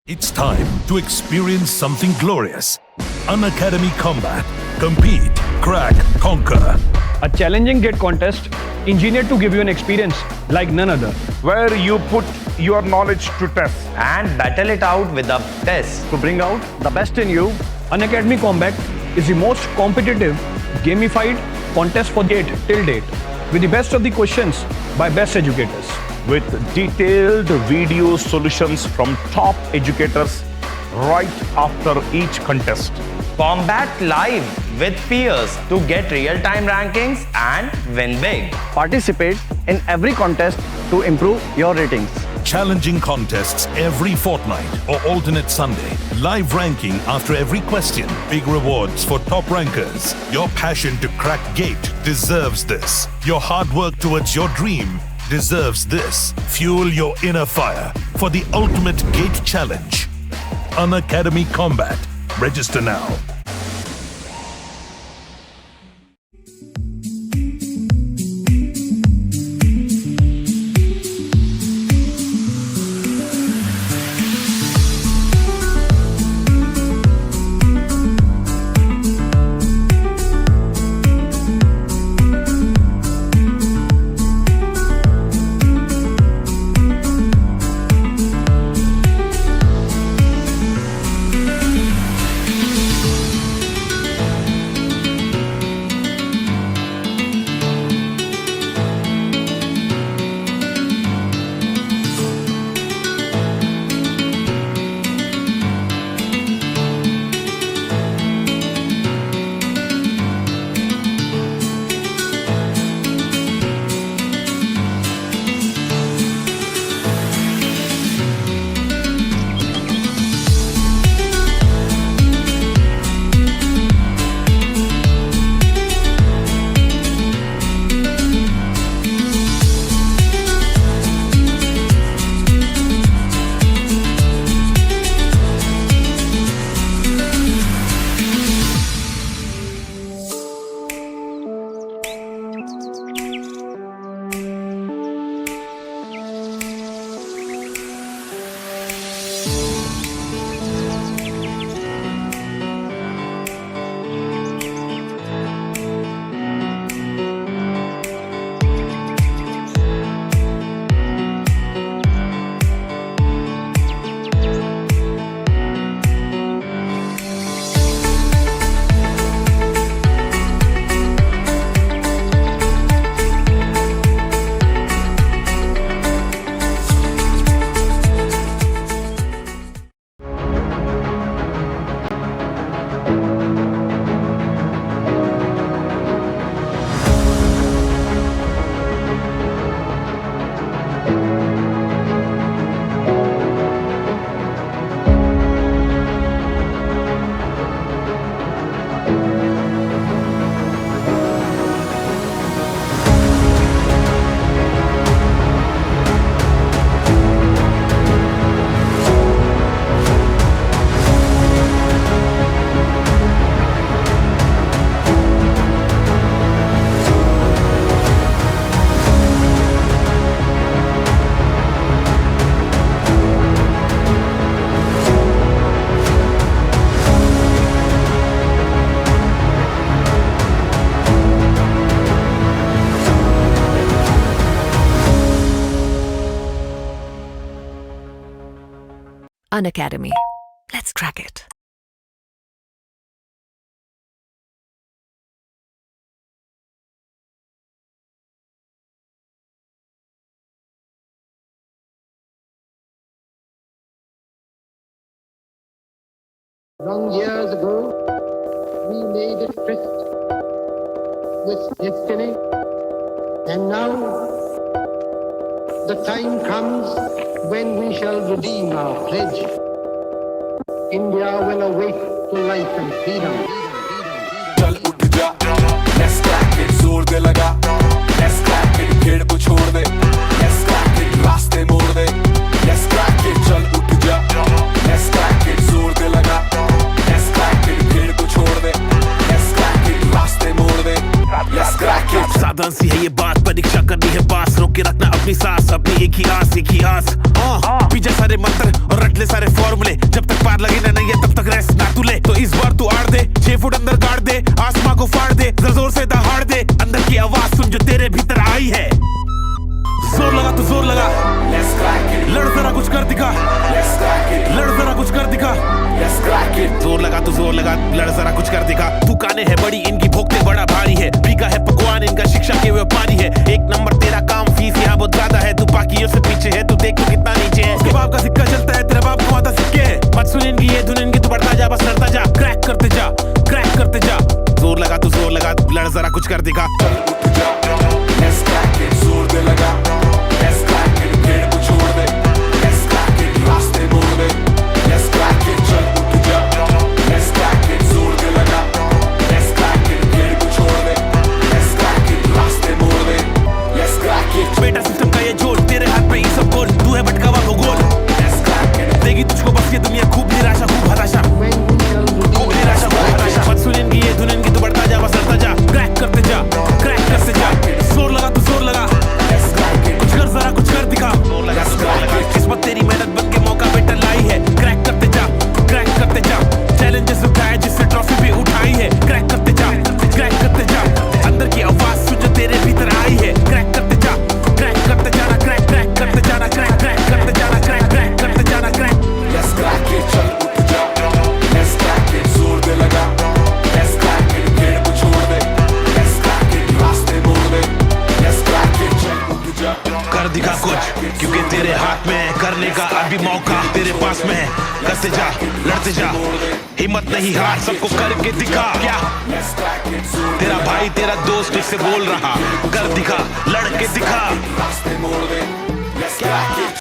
It's time to experience something glorious. Unacademy Combat. Compete, crack, conquer. A challenging gate contest engineered to give you an experience like none other. Where you put your knowledge to test and battle it out with a test. To bring out the best in you, Unacademy Combat is the most competitive, gamified contest for gate till date, with the best of the questions by best educators. with detailed video solutions from top educators right after each contest. Combat live with peers to get real-time rankings and win big. Participate in every contest to improve your ratings. Challenging contests every fortnight or alternate Sunday. Live ranking after every question. Big rewards for top rankers. Your passion to crack gate deserves this. Your hard work towards your dream deserves this. Fuel your inner fire for the ultimate gate challenge. Unacademy Combat. Register now. Unacademy. Let's crack it. Long years ago, we made a tryst with destiny, and now the time comes when we shall redeem our pledge. India will awake to life and freedom. चल उठ जा, let's crack it, जोर दे लगा, let's crack it, खेड़ को छोड़ दे, let's crack it, रास्ते मोड़ दे, let's crack it, चल उठ जा, let's crack it, जोर दे लगा, let's crack it, खेड़ को छोड़ दे, let's crack it, रास्ते मोड़ दे, let's crack it. साधारण सी है ये बात, परीक्षा करनी है पास, रोक के रखना अपनी सांस अपनी एक ही आस पीछे सारे मंत्र और रट ले सारे फॉर्मूले, जब तक पार लगे ना नहीं तब तक रेस्ट ना तू ले। तो इस बार तू आड़ दे, 6 फुट अंदर गाड़ दे, आसमां को फाड़ दे, जोर से दहाड़ दे, अंदर की आवाज सुन जो तेरे भीतर आई है। जोर लगा तो जोर लगा, लड़ जरा कुछ कर दिखा, लड़ जरा कुछ कर दिखा, जोर लगा तो जोर लगा, लड़ जरा कुछ कर दिखा। दुकानें है बड़ी इनकी भोगते बड़ा भारी है, बिका है पकवान इनका शिक्षा के व्यापारी है। एक नंबर तेरा काम फीस यहाँ बहुत ज्यादा है, तू बाकियों से पीछे है, तू देख तो कितना नीचे है। उसके बाप का सिक्का चलता है, तेरा बाप कमाता सिक्के है। मत सुन इनकी ये धुन इनकी, तू बढ़ता जा बस लड़ता जा, क्रैक करते जा, क्रैक करते जा। जोर लगा तो जोर लगा, लड़ जरा कुछ कर दिखा। जोर दे लगा, भीड़ को छोड़ दे, रास्ते मोड़ दे, चल उठ जा, जोर दे लगा, भीड़ को छोड़ दे, रास्ते मोड़ दे, बेटा सिस्टम का ये जोर तेरे हाथ पे ही सब गोल, तू है भटका हुआ भूगोल, देगी तुझको बस ये दुनिया खूब निराशा खूब हताशा, खूब निराशा खूब हताशा। मत सुन इनकी ये धुन इनकी, तू बढ़ता जा बस लड़ता जा, क्रैक करते जा, क्रैक करते जा। जोर लगा तो जोर लगा, कुछ कर जरा कुछ कर दिखा, किस्मत तेरी मेहनत बन के मौका बेटा लाई है। क्रैक करते जा, क्रैक करते जा, चैलेंजेस उठाए जिससे ट्रॉफी भी उठाई है। क्रैक करते जा, क्रैक करते जा, अंदर की आवाज सुन जो तेरे भीतर आई है। क्रैक करते जा, क्रैक करते जाना, क्रैक क्रैक करते जाना, क्रैक क्रैक करते जाना, क्रैक क्रैक करते जाना, क्रैक। लेट्स क्रैक इट, चल उठ जा, लेट्स क्रैक इट, जोर दे लगा, लेट्स क्रैक इट, भीड़ को छोड़ दे, लेट्स क्रैक इट, रास्ते मोड़ दे, लेट्स क्रैक इट, चल उठ जा, कर दिखा कुछ क्योंकि तेरे हाथ में है, करने का अभी मौका तेरे पास में है। करते जा, लड़ते जा, हिम्मत नहीं हार, सबको करके दिखा। क्या तेरा भाई तेरा दोस्त इससे बोल रहा, कर दिखा, लड़के दिखा, रास्ते मोड़ दे, let's crack it.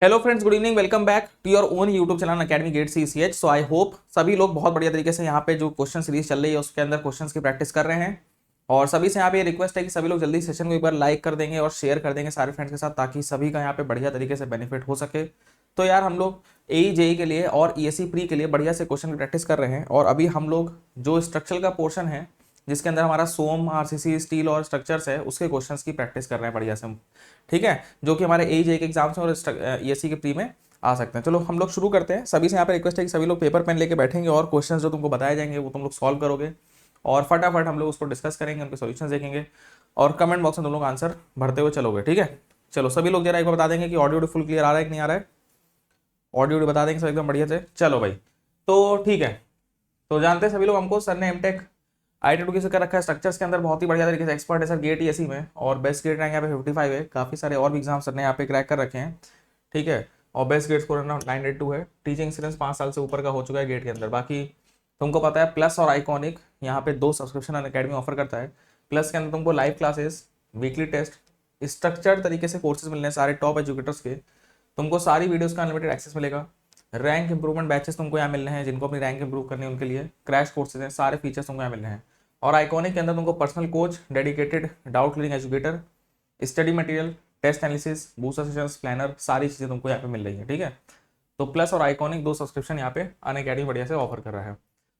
Hello friends, good evening, welcome back to your own YouTube channel academy get CCH। So I hope सभी लोग बहुत बढ़िया तरीके से यहाँ पे जो क्वेश्चन सीरीज चल रही है उसके अंदर क्वेश्चंस की प्रैक्टिस कर रहे हैं। और सभी से यहाँ पे रिक्वेस्ट है कि सभी लोग जल्दी सेशन को एक बार लाइक कर देंगे और शेयर कर देंगे सारे फ्रेंड्स के साथ, ताकि सभी का यहाँ पे बढ़िया तरीके से बेनिफिट हो सके। तो यार हम लोग AE JEE के लिए और ESE प्री के लिए बढ़िया से क्वेश्चन की प्रैक्टिस कर रहे हैं। और अभी हम लोग जो स्ट्रक्चरल का पोर्शन है जिसके अंदर हमारा सोम, RCC, स्टील और स्ट्रक्चर्स है उसके क्वेश्चंस की प्रैक्टिस कर रहे हैं बढ़िया से हम, ठीक है, जो कि हमारे AE JEE के एग्जाम्स में और ESE के प्री में आ सकते हैं। चलो हम लोग शुरू करते हैं। सभी से यहाँ पे रिक्वेस्ट है कि सभी लोग पेपर पेन लेके बैठेंगे और क्वेश्चंस जो तुमको बताए जाएंगे वो तुम लोग सॉल्व करोगे और फटाफट हम लोग उसको डिस्कस करेंगे, उनके सॉल्यूशंस देखेंगे और कमेंट बॉक्स में तुम लोग आंसर भरते हुए चलोगे, ठीक है। चलो सभी लोग जरा एक बार बता देंगे कि ऑडियो फुल क्लियर आ रहा है कि नहीं आ रहा है, ऑडियो बता देंगे सब एकदम बढ़िया से। चलो भाई, तो ठीक है, तो जानते हैं सभी लोग हमको सर ने MTech IT2 से कर रखा है स्ट्रक्चर्स के अंदर, बहुत ही बढ़िया तरीके से एक्सपर्ट है सर गेट ESE में, और बेस्ट गेट रैंक यहाँ पे 55 है। काफ़ी सारे और भी एग्जाम सर ने यहाँ पे क्रैक कर रखे हैं, ठीक है, और बेस्ट गेट स्कोर 982 है। टीचिंग एक्सपीरियंस 5 साल से ऊपर का हो चुका है गेट के अंदर। बाकी तुमको पता है प्लस और आइकॉनिक यहाँ पे 2 सब्सक्रिप्शन अकेडमी ऑफर करता है। प्लस के अंदर तुमको live classes, weekly test, structure तरीके से कोर्सेज मिलने हैं सारे टॉप एजुकेटर्स के। तुमको सारी वीडियोस का अनलिमिटेड एक्सेस मिलेगा। रैंक इंप्रूवमेंट बैचेस तुमको यहाँ मिलने हैं, जिनको अपनी रैंक इंप्रूव करनी है उनके लिए क्रैश कोर्सेज हैं, सारे फीचर्स तुमको यहाँ मिलने हैं। और आइकॉनिक के अंदर तुमको personal coach, dedicated doubt clearing educator, study material, test analysis, booster sessions, planner, सारी चीज़ें तुमको यहाँ पे मिल रही है, ठीक है। तो प्लस और आइकॉनिक 2 सब्सक्रिप्शन यहाँ पे अनअकैडमी बढ़िया से ऑफर कर रहा है।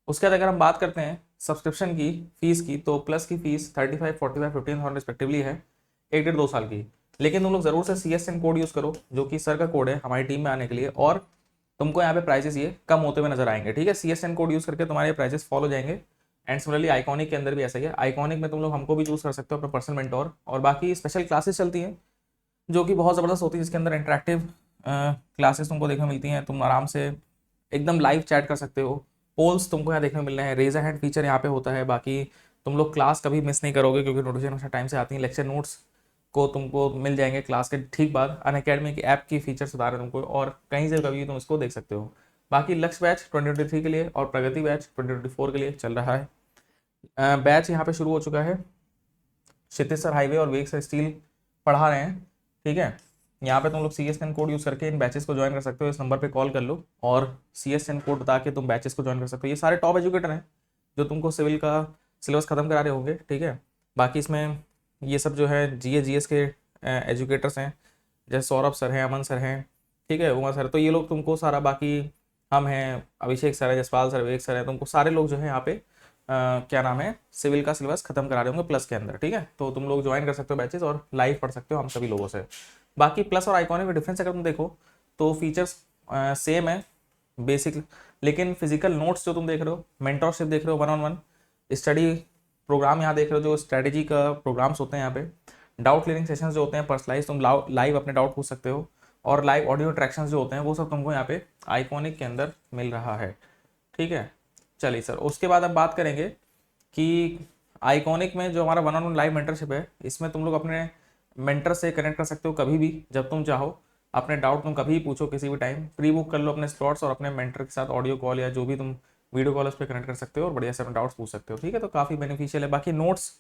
उसके बाद अगर हम बात करते हैं सब्सक्रिप्शन की फीस की, तो प्लस की फीस 35, 45, 15,000 रिस्पेक्टिवली है 1-1.5-2 साल की। लेकिन तुम लोग जरूर से CSN कोड यूज़ करो, जो कि सर का कोड है हमारी टीम में आने के लिए, और तुमको यहाँ पे प्राइजेस ये कम होते हुए नजर आएंगे, ठीक है। CSN कोड यूज़ करके तुम्हारे प्राइजेस फॉलो जाएंगे। एंड सिमिलरली आइकॉनिक के अंदर भी ऐसा ही है। आइकॉनिक में तुम लोग हमको भी चूज़ कर सकते हो अपना पर्सनल मेंटोर, और बाकी स्पेशल क्लासेस चलती हैं जो कि बहुत ज़बरदस्त होती है, जिसके अंदर इंटरेक्टिव क्लासेस तुमको देखने मिलती हैं। तुम आराम से एकदम लाइव चैट कर सकते हो। पोल्स तुमको यहाँ देखने मिल रहे हैं, रेज हैंड फीचर यहाँ पे होता है। बाकी तुम लोग क्लास कभी मिस नहीं करोगे क्योंकि नोटिफिकेशन टाइम से आती हैं। लेक्चर नोट्स को तुमको मिल जाएंगे क्लास के ठीक बाद। अनअकैडमी की ऐप की फीचर्स बता रहे हैं तुमको, और कहीं से कभी तुम इसको देख सकते हो। बाकी लक्ष्य बैच 2023 के लिए और प्रगति बैच 2024 के लिए चल रहा है। बैच यहाँ पे शुरू हो चुका है। क्षितिज सर हाईवे और वेग सर स्टील पढ़ा रहे हैं, ठीक है। यहाँ पे तुम लोग CSN कोड यूज़ करके इन बैचेस को ज्वाइन कर सकते हो। इस नंबर पे कॉल कर लो और CSN कोड बता के तुम बैचेस को ज्वाइन कर सकते हो। ये सारे टॉप एजुकेटर हैं जो तुमको सिविल का सिलेबस खत्म करा रहे होंगे, ठीक है। बाकी इसमें ये सब जो है GS के एजुकेटर्स हैं, जैसे सौरभ सर हैं, अमन सर हैं, ठीक है, उमा सर, तो ये लोग तुमको सारा, बाकी हम हैं, अभिषेक सर है, जसपाल सर, विवेक सर है, तुमको सारे लोग जो है यहाँ पे क्या नाम है, सिविल का सिलेबस खत्म करा रहे होंगे प्लस के अंदर। ठीक है, तो तुम लोग ज्वाइन कर सकते हो बैचेस और लाइव पढ़ सकते हो हम सभी लोगों से। बाकी प्लस और आइकॉनिक में डिफरेंस अगर तुम देखो तो फीचर्स सेम है बेसिक, लेकिन फिजिकल नोट्स जो तुम देख रहे हो, मेंटरशिप देख रहे हो, 1-on-1 स्टडी प्रोग्राम यहाँ देख रहे हो, जो स्ट्रेटेजी का प्रोग्राम्स होते हैं यहाँ पे, डाउट क्लियरिंग सेशंस जो होते हैं पर्सनलाइज, तुम लाइव अपने डाउट पूछ सकते हो, और लाइव ऑडियो इंटरेक्शंस जो होते हैं वो सब तुमको यहाँ पे आइकॉनिक के अंदर मिल रहा है। ठीक है, चलिए सर, उसके बाद अब बात करेंगे कि आइकॉनिक में जो हमारा 1-on-1 लाइव मेंटरशिप है, इसमें तुम लोग अपने मेंटर से कनेक्ट कर सकते हो कभी भी जब तुम चाहो, अपने डाउट तुम कभी भी पूछो किसी भी टाइम, प्री बुक कर लो अपने स्लॉट्स और अपने मेंटर के साथ ऑडियो कॉल या जो भी तुम वीडियो कॉल उस पर कनेक्ट कर सकते हो और बढ़िया से अपने डाउट्स पूछ सकते हो। ठीक है, तो काफ़ी बेनिफिशियल है। बाकी नोट्स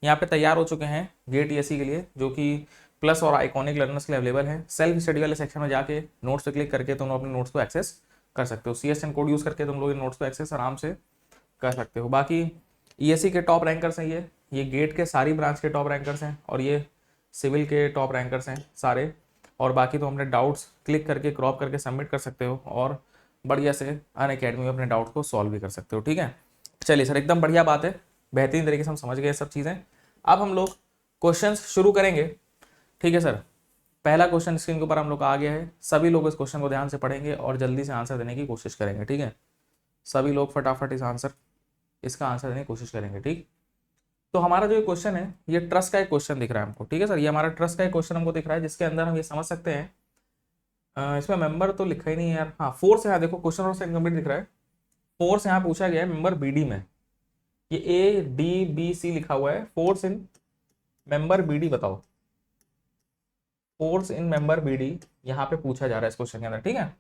यहाँ पे तैयार हो चुके हैं गेट टीएससी के लिए, जो कि प्लस और आइकॉनिक लर्नर्स के लिए अवेलेबल है। सेल्फ स्टडी वाले सेक्शन में जाके नोट्स पे क्लिक करके तुम लोग अपने नोट्स को एक्सेस कर सकते हो। CSN कोड यूज़ करके तुम लोग इन नोट्स को एक्सेस आराम से कर सकते हो। बाकी ESE के टॉप रैंकर्स हैं ये गेट के सारी ब्रांच के टॉप रैंकर्स हैं, और ये सिविल के टॉप रैंकर्स हैं सारे। और बाकी तो अपने डाउट्स क्लिक करके क्रॉप करके सबमिट कर सकते हो और बढ़िया से अनअकैडमी में अपने डाउट्स को सॉल्व भी कर सकते हो। ठीक है, चलिए सर, एकदम बढ़िया बात है, बेहतरीन तरीके से हम समझ गए सब चीज़ें। अब हम लोग क्वेश्चंस शुरू करेंगे। ठीक है सर, पहला क्वेश्चन स्क्रीन के ऊपर हम लोग आ गया है। सभी लोग इस क्वेश्चन को ध्यान से पढ़ेंगे और जल्दी से आंसर देने की कोशिश करेंगे। ठीक है, सभी लोग फटाफट इसका आंसर देने की कोशिश करेंगे। ठीक, तो हमारा जो क्वेश्चन है ये ट्रस्ट का एक क्वेश्चन दिख रहा है हमको। ठीक है सर, ये हमारा ट्रस्ट का एक क्वेश्चन हमको दिख रहा है, जिसके अंदर हम ये समझ सकते हैं, इसमें मेंबर तो लिखा ही नहीं है यार, हाँ फोर्स यहाँ देखो, क्वेश्चन और इनकम्प्लीट दिख रहा है। फोर्स यहाँ पूछा गया है मेंबर BD में, ये ADBC लिखा हुआ है, फोर्स इन मेंबर BD बताओ, फोर्स इन मेंबर BD यहाँ पे पूछा जा रहा है इस क्वेश्चन के अंदर। ठीक है,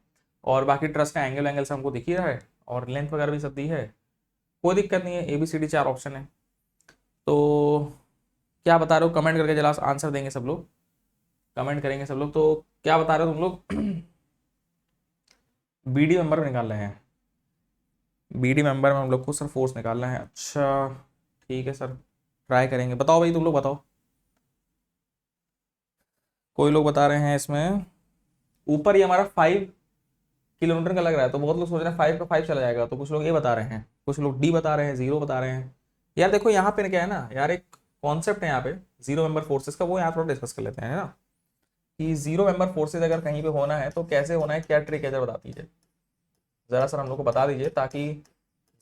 और बाकी ट्रस्ट का एंगल से हमको दिख ही रहा है और लेंथ वगैरह भी सब दी है, कोई दिक्कत नहीं है। ABCD 4 ऑप्शन है, तो क्या बता रहे हो कमेंट करके जरा आंसर देंगे सब लोग, कमेंट करेंगे सब लोग। तो क्या बता रहे हो तुम लोग? BD मेंबर में निकाल रहे हैं, BD मेंबर में हम लोग को सर फोर्स निकालना है। अच्छा ठीक है सर, ट्राई करेंगे। बताओ भाई, तुम लोग बताओ, कोई लोग बता रहे हैं इसमें ऊपर ये हमारा 5 किलोमीटर का लग रहा है, तो बहुत लोग सोच रहे हैं 5 का 5 चला जाएगा, तो कुछ लोग ये बता रहे हैं, कुछ लोग D बता रहे हैं, 0 बता रहे हैं। यार देखो यहाँ पे क्या है ना यार, एक कॉन्सेप्ट है यहाँ पे 0 मेंबर फोर्सेस का, वो यहाँ थोड़ा डिस्कस कर लेते हैं ना, कि 0 मेंबर फोर्सेस अगर कहीं पे होना है तो कैसे होना है, क्या ट्रिक है जरा बता दीजिए जरा सर, हम लोग को बता दीजिए, ताकि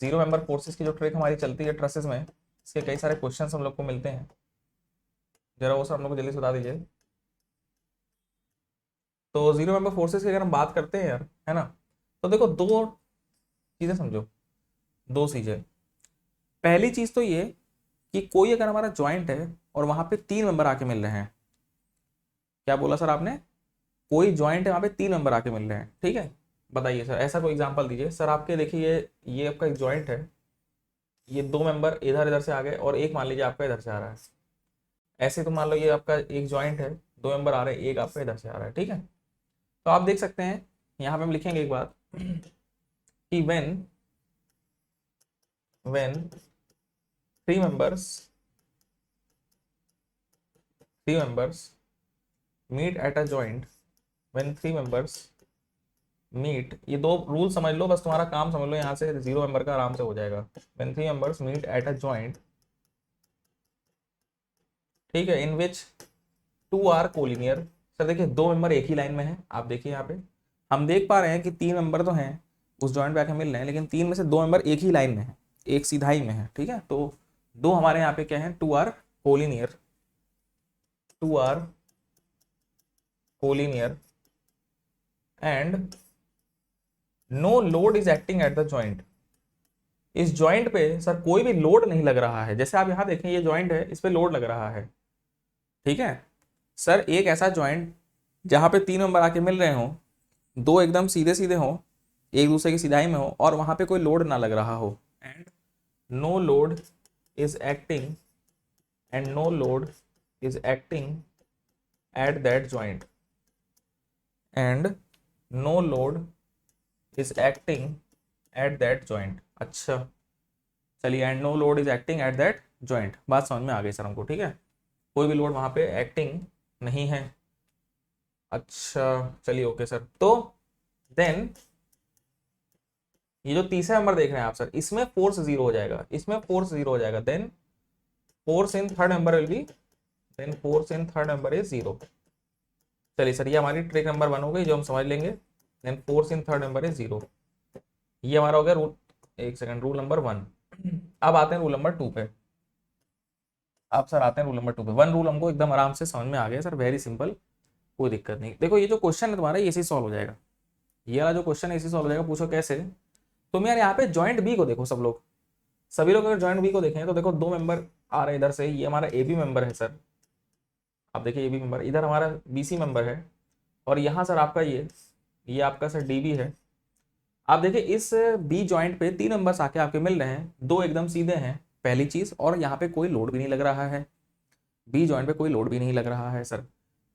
0 मेंबर फोर्सेस की जो ट्रिक हमारी चलती है ट्रसेस में, इसके कई सारे क्वेश्चन हम लोग को मिलते हैं, जरा वो सर हम लोग को जल्दी से बता दीजिए। तो 0 मेंबर फोर्सेस की अगर हम बात करते हैं यार, है ना, तो देखो दो चीज़ें समझो, दो चीज़ें। पहली चीज़ तो ये कि कोई अगर हमारा ज्वाइंट है और वहाँ पे 3 मेंबर आके मिल रहे हैं, क्या बोला सर आपने, कोई ज्वाइंट है वहाँ पे 3 मेंबर आके मिल रहे हैं। ठीक है, बताइए सर, ऐसा कोई एग्जांपल दीजिए सर। आपके देखिए ये आपका एक ज्वाइंट है, ये 2 मेंबर इधर से आ गए और एक मान लीजिए आपका इधर से आ रहा है, ऐसे तो मान लो ये आपका एक ज्वाइंट है, 2 मेंबर आ रहे हैं, एक आपका इधर से आ रहा है। ठीक है, तो आप देख सकते हैं यहाँ पे हम लिखेंगे एक बात कि when 3 members meet at a joint, when 3 members meet, ये 2 रूल समझ लो बस, तुम्हारा काम समझ लो, यहाँ से 0 मेंबर का आराम से हो जाएगा। when 3 members meet at a joint, ठीक है, in which 2 are collinear। Sir देखिए 2 मेंबर एक ही लाइन में है, आप देखिए यहाँ पे हम देख पा रहे हैं कि 3 मेंबर तो हैं उस जॉइंट पे आके मिल रहे हैं, लेकिन 3 में से 2 मेंबर एक ही लाइन में है, एक सीधाई में है। ठीक है, तो 2 हमारे यहाँ पे क्या है, 2 R collinear, 2 R collinear and no load is acting at the joint. इस जॉइंट पे सर कोई भी लोड नहीं लग रहा है, जैसे आप यहाँ देखें ये जॉइंट है, इस पे लोड लग रहा है। ठीक है सर, एक ऐसा जॉइंट जहाँ पे 3 मेंबर आके मिल रहे हों, 2 एकदम सीधे सीधे हों, एक दूसरे की सीधाई में हो, और वहां पे कोई लोड ना लग रहा हो, and no load is acting at that joint, and no load is acting at that joint. अच्छा चलिए, and no load is acting at that joint, बात समझ में आ गई सर हमको। ठीक है, कोई भी लोड वहां पे एक्टिंग नहीं है, अच्छा चलिए ओके सर। तो देन ये जो तीसरा नंबर देख रहे हैं आप सर, इसमें फोर्स 0 हो जाएगा, इसमें फोर्स 0 हो जाएगा। Then force in third number will be, then force in third number is 0। चलिए सर, ये हमारी ट्रिक नंबर 1 हो गई जो हम समझ लेंगे। Then force in third number is 0, ये हमारा हो गया रूल, एक सेकंड, रूल नंबर 1। अब आते हैं रूल नंबर 2 पे। अब सर आते हैं रूल नंबर 2 पे। 1 रूल हमको एकदम आराम से समझ में आ गया सर, वेरी सिंपल, कोई दिक्कत नहीं। देखो ये जो क्वेश्चन है तुम्हारा, ये इसी सॉल्व हो जाएगा, ये वाला जो क्वेश्चन है इसी सॉल्व हो जाएगा। पूछो कैसे? तुम यार यहाँ पे जॉइंट बी को देखो, सब लोग, सभी लोग अगर जॉइंट बी को देखें तो देखो 2 मेंबर आ रहे हैं इधर से, ये हमारा ए बी मेंबर है सर, आप देखिए ए बी मेंबर, इधर हमारा बी सी मेंबर है, और यहाँ सर आपका ये आपका सर डी बी है। आप देखिए इस बी जॉइंट पे 3 मेंबर्स आके आपके मिल रहे हैं, 2 एकदम सीधे हैं पहली चीज, और यहाँ पे कोई लोड भी नहीं लग रहा है, बी जॉइंट पे कोई लोड भी नहीं लग रहा है सर।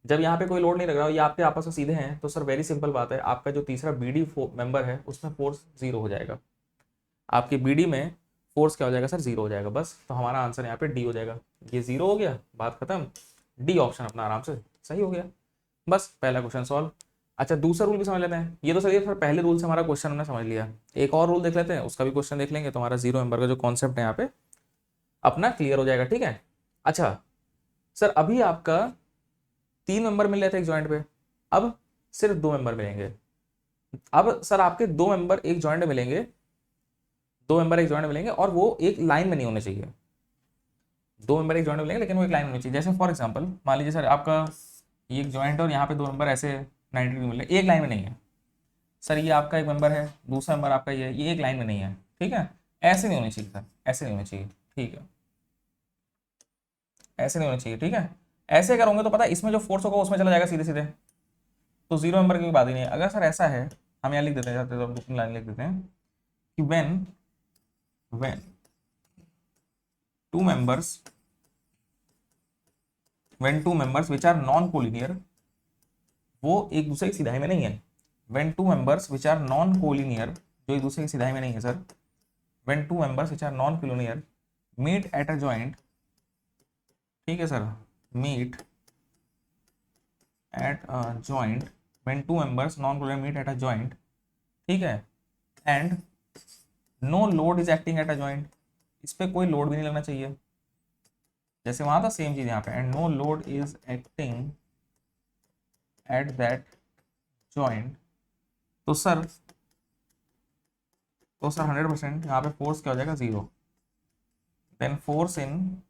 जब यहाँ पे कोई लोड नहीं लग रहा, ये आपके आपस में सीधे हैं, तो सर वेरी सिंपल बात है, आपका जो तीसरा बी डी मेंबर है उसमें फोर्स 0 हो जाएगा, आपकी बी डी में फोर्स क्या हो जाएगा सर? 0 हो जाएगा बस। तो हमारा आंसर यहाँ पे डी हो जाएगा, ये 0 हो गया, बात खत्म, डी ऑप्शन अपना आराम से सही हो गया, बस पहला क्वेश्चन सॉल्व। अच्छा दूसरा रूल भी समझ लेते हैं, ये तो सर पहले रूल से हमारा क्वेश्चन हमने समझ लिया, एक और रूल देख लेते हैं, उसका भी क्वेश्चन देख लेंगे, तो हमारा 0 मेंबर का जो कॉन्सेप्ट है यहाँ पे अपना क्लियर हो जाएगा, ठीक है। अच्छा सर अभी आपका 3 मेंबर मिल रहे थे एक जॉइंट पे, अब सिर्फ 2 मेंबर मिलेंगे। अब सर आपके 2 मेंबर एक जॉइंट में मिलेंगे, 2 मेंबर एक जॉइंट मिलेंगे, और वो एक लाइन में नहीं होने चाहिए। 2 मेंबर एक जॉइंट मिलेंगे लेकिन वो एक लाइन में होनी चाहिए। जैसे फॉर एग्जांपल मान लीजिए सर आपका ये एक जॉइंट और यहाँ पे 2 मेंबर ऐसे 90 डिग्री मिल रहे, एक लाइन में नहीं है सर, ये आपका एक मेंबर है, दूसरा मेंबर आपका ये एक लाइन में नहीं है, ठीक है, ऐसे नहीं होनी चाहिए सर, ऐसे नहीं होनी चाहिए, ठीक है, ऐसे नहीं होनी चाहिए, ठीक है। ऐसे करोगे तो पता है इसमें जो फोर्स होगा उसमें चला जाएगा सीधे सीधे, तो 0 नंबर की बात ही नहीं है। अगर सर ऐसा है, हम यहाँ लिख देते हैं, तो 2-3 लाइन लिख देते हैं कि when two members which are non collinear, वो एक दूसरे की सिधाई में नहीं है, when two members which are non collinear, जो एक दूसरे की सिधाई में नहीं है sir, when two members which are non collinear meet at a joint, ठीक है sir, meet at a joint, when two members non collinear meet at a joint, ठीक है, and no load is acting at a joint, इस पे कोई load भी नहीं लगना चाहिए, जैसे वहां था सेम चीज यहाँ पे, and no load is acting at that joint, तो सर 100% यहाँ पे फोर्स क्या हो जाएगा? 0। Then force in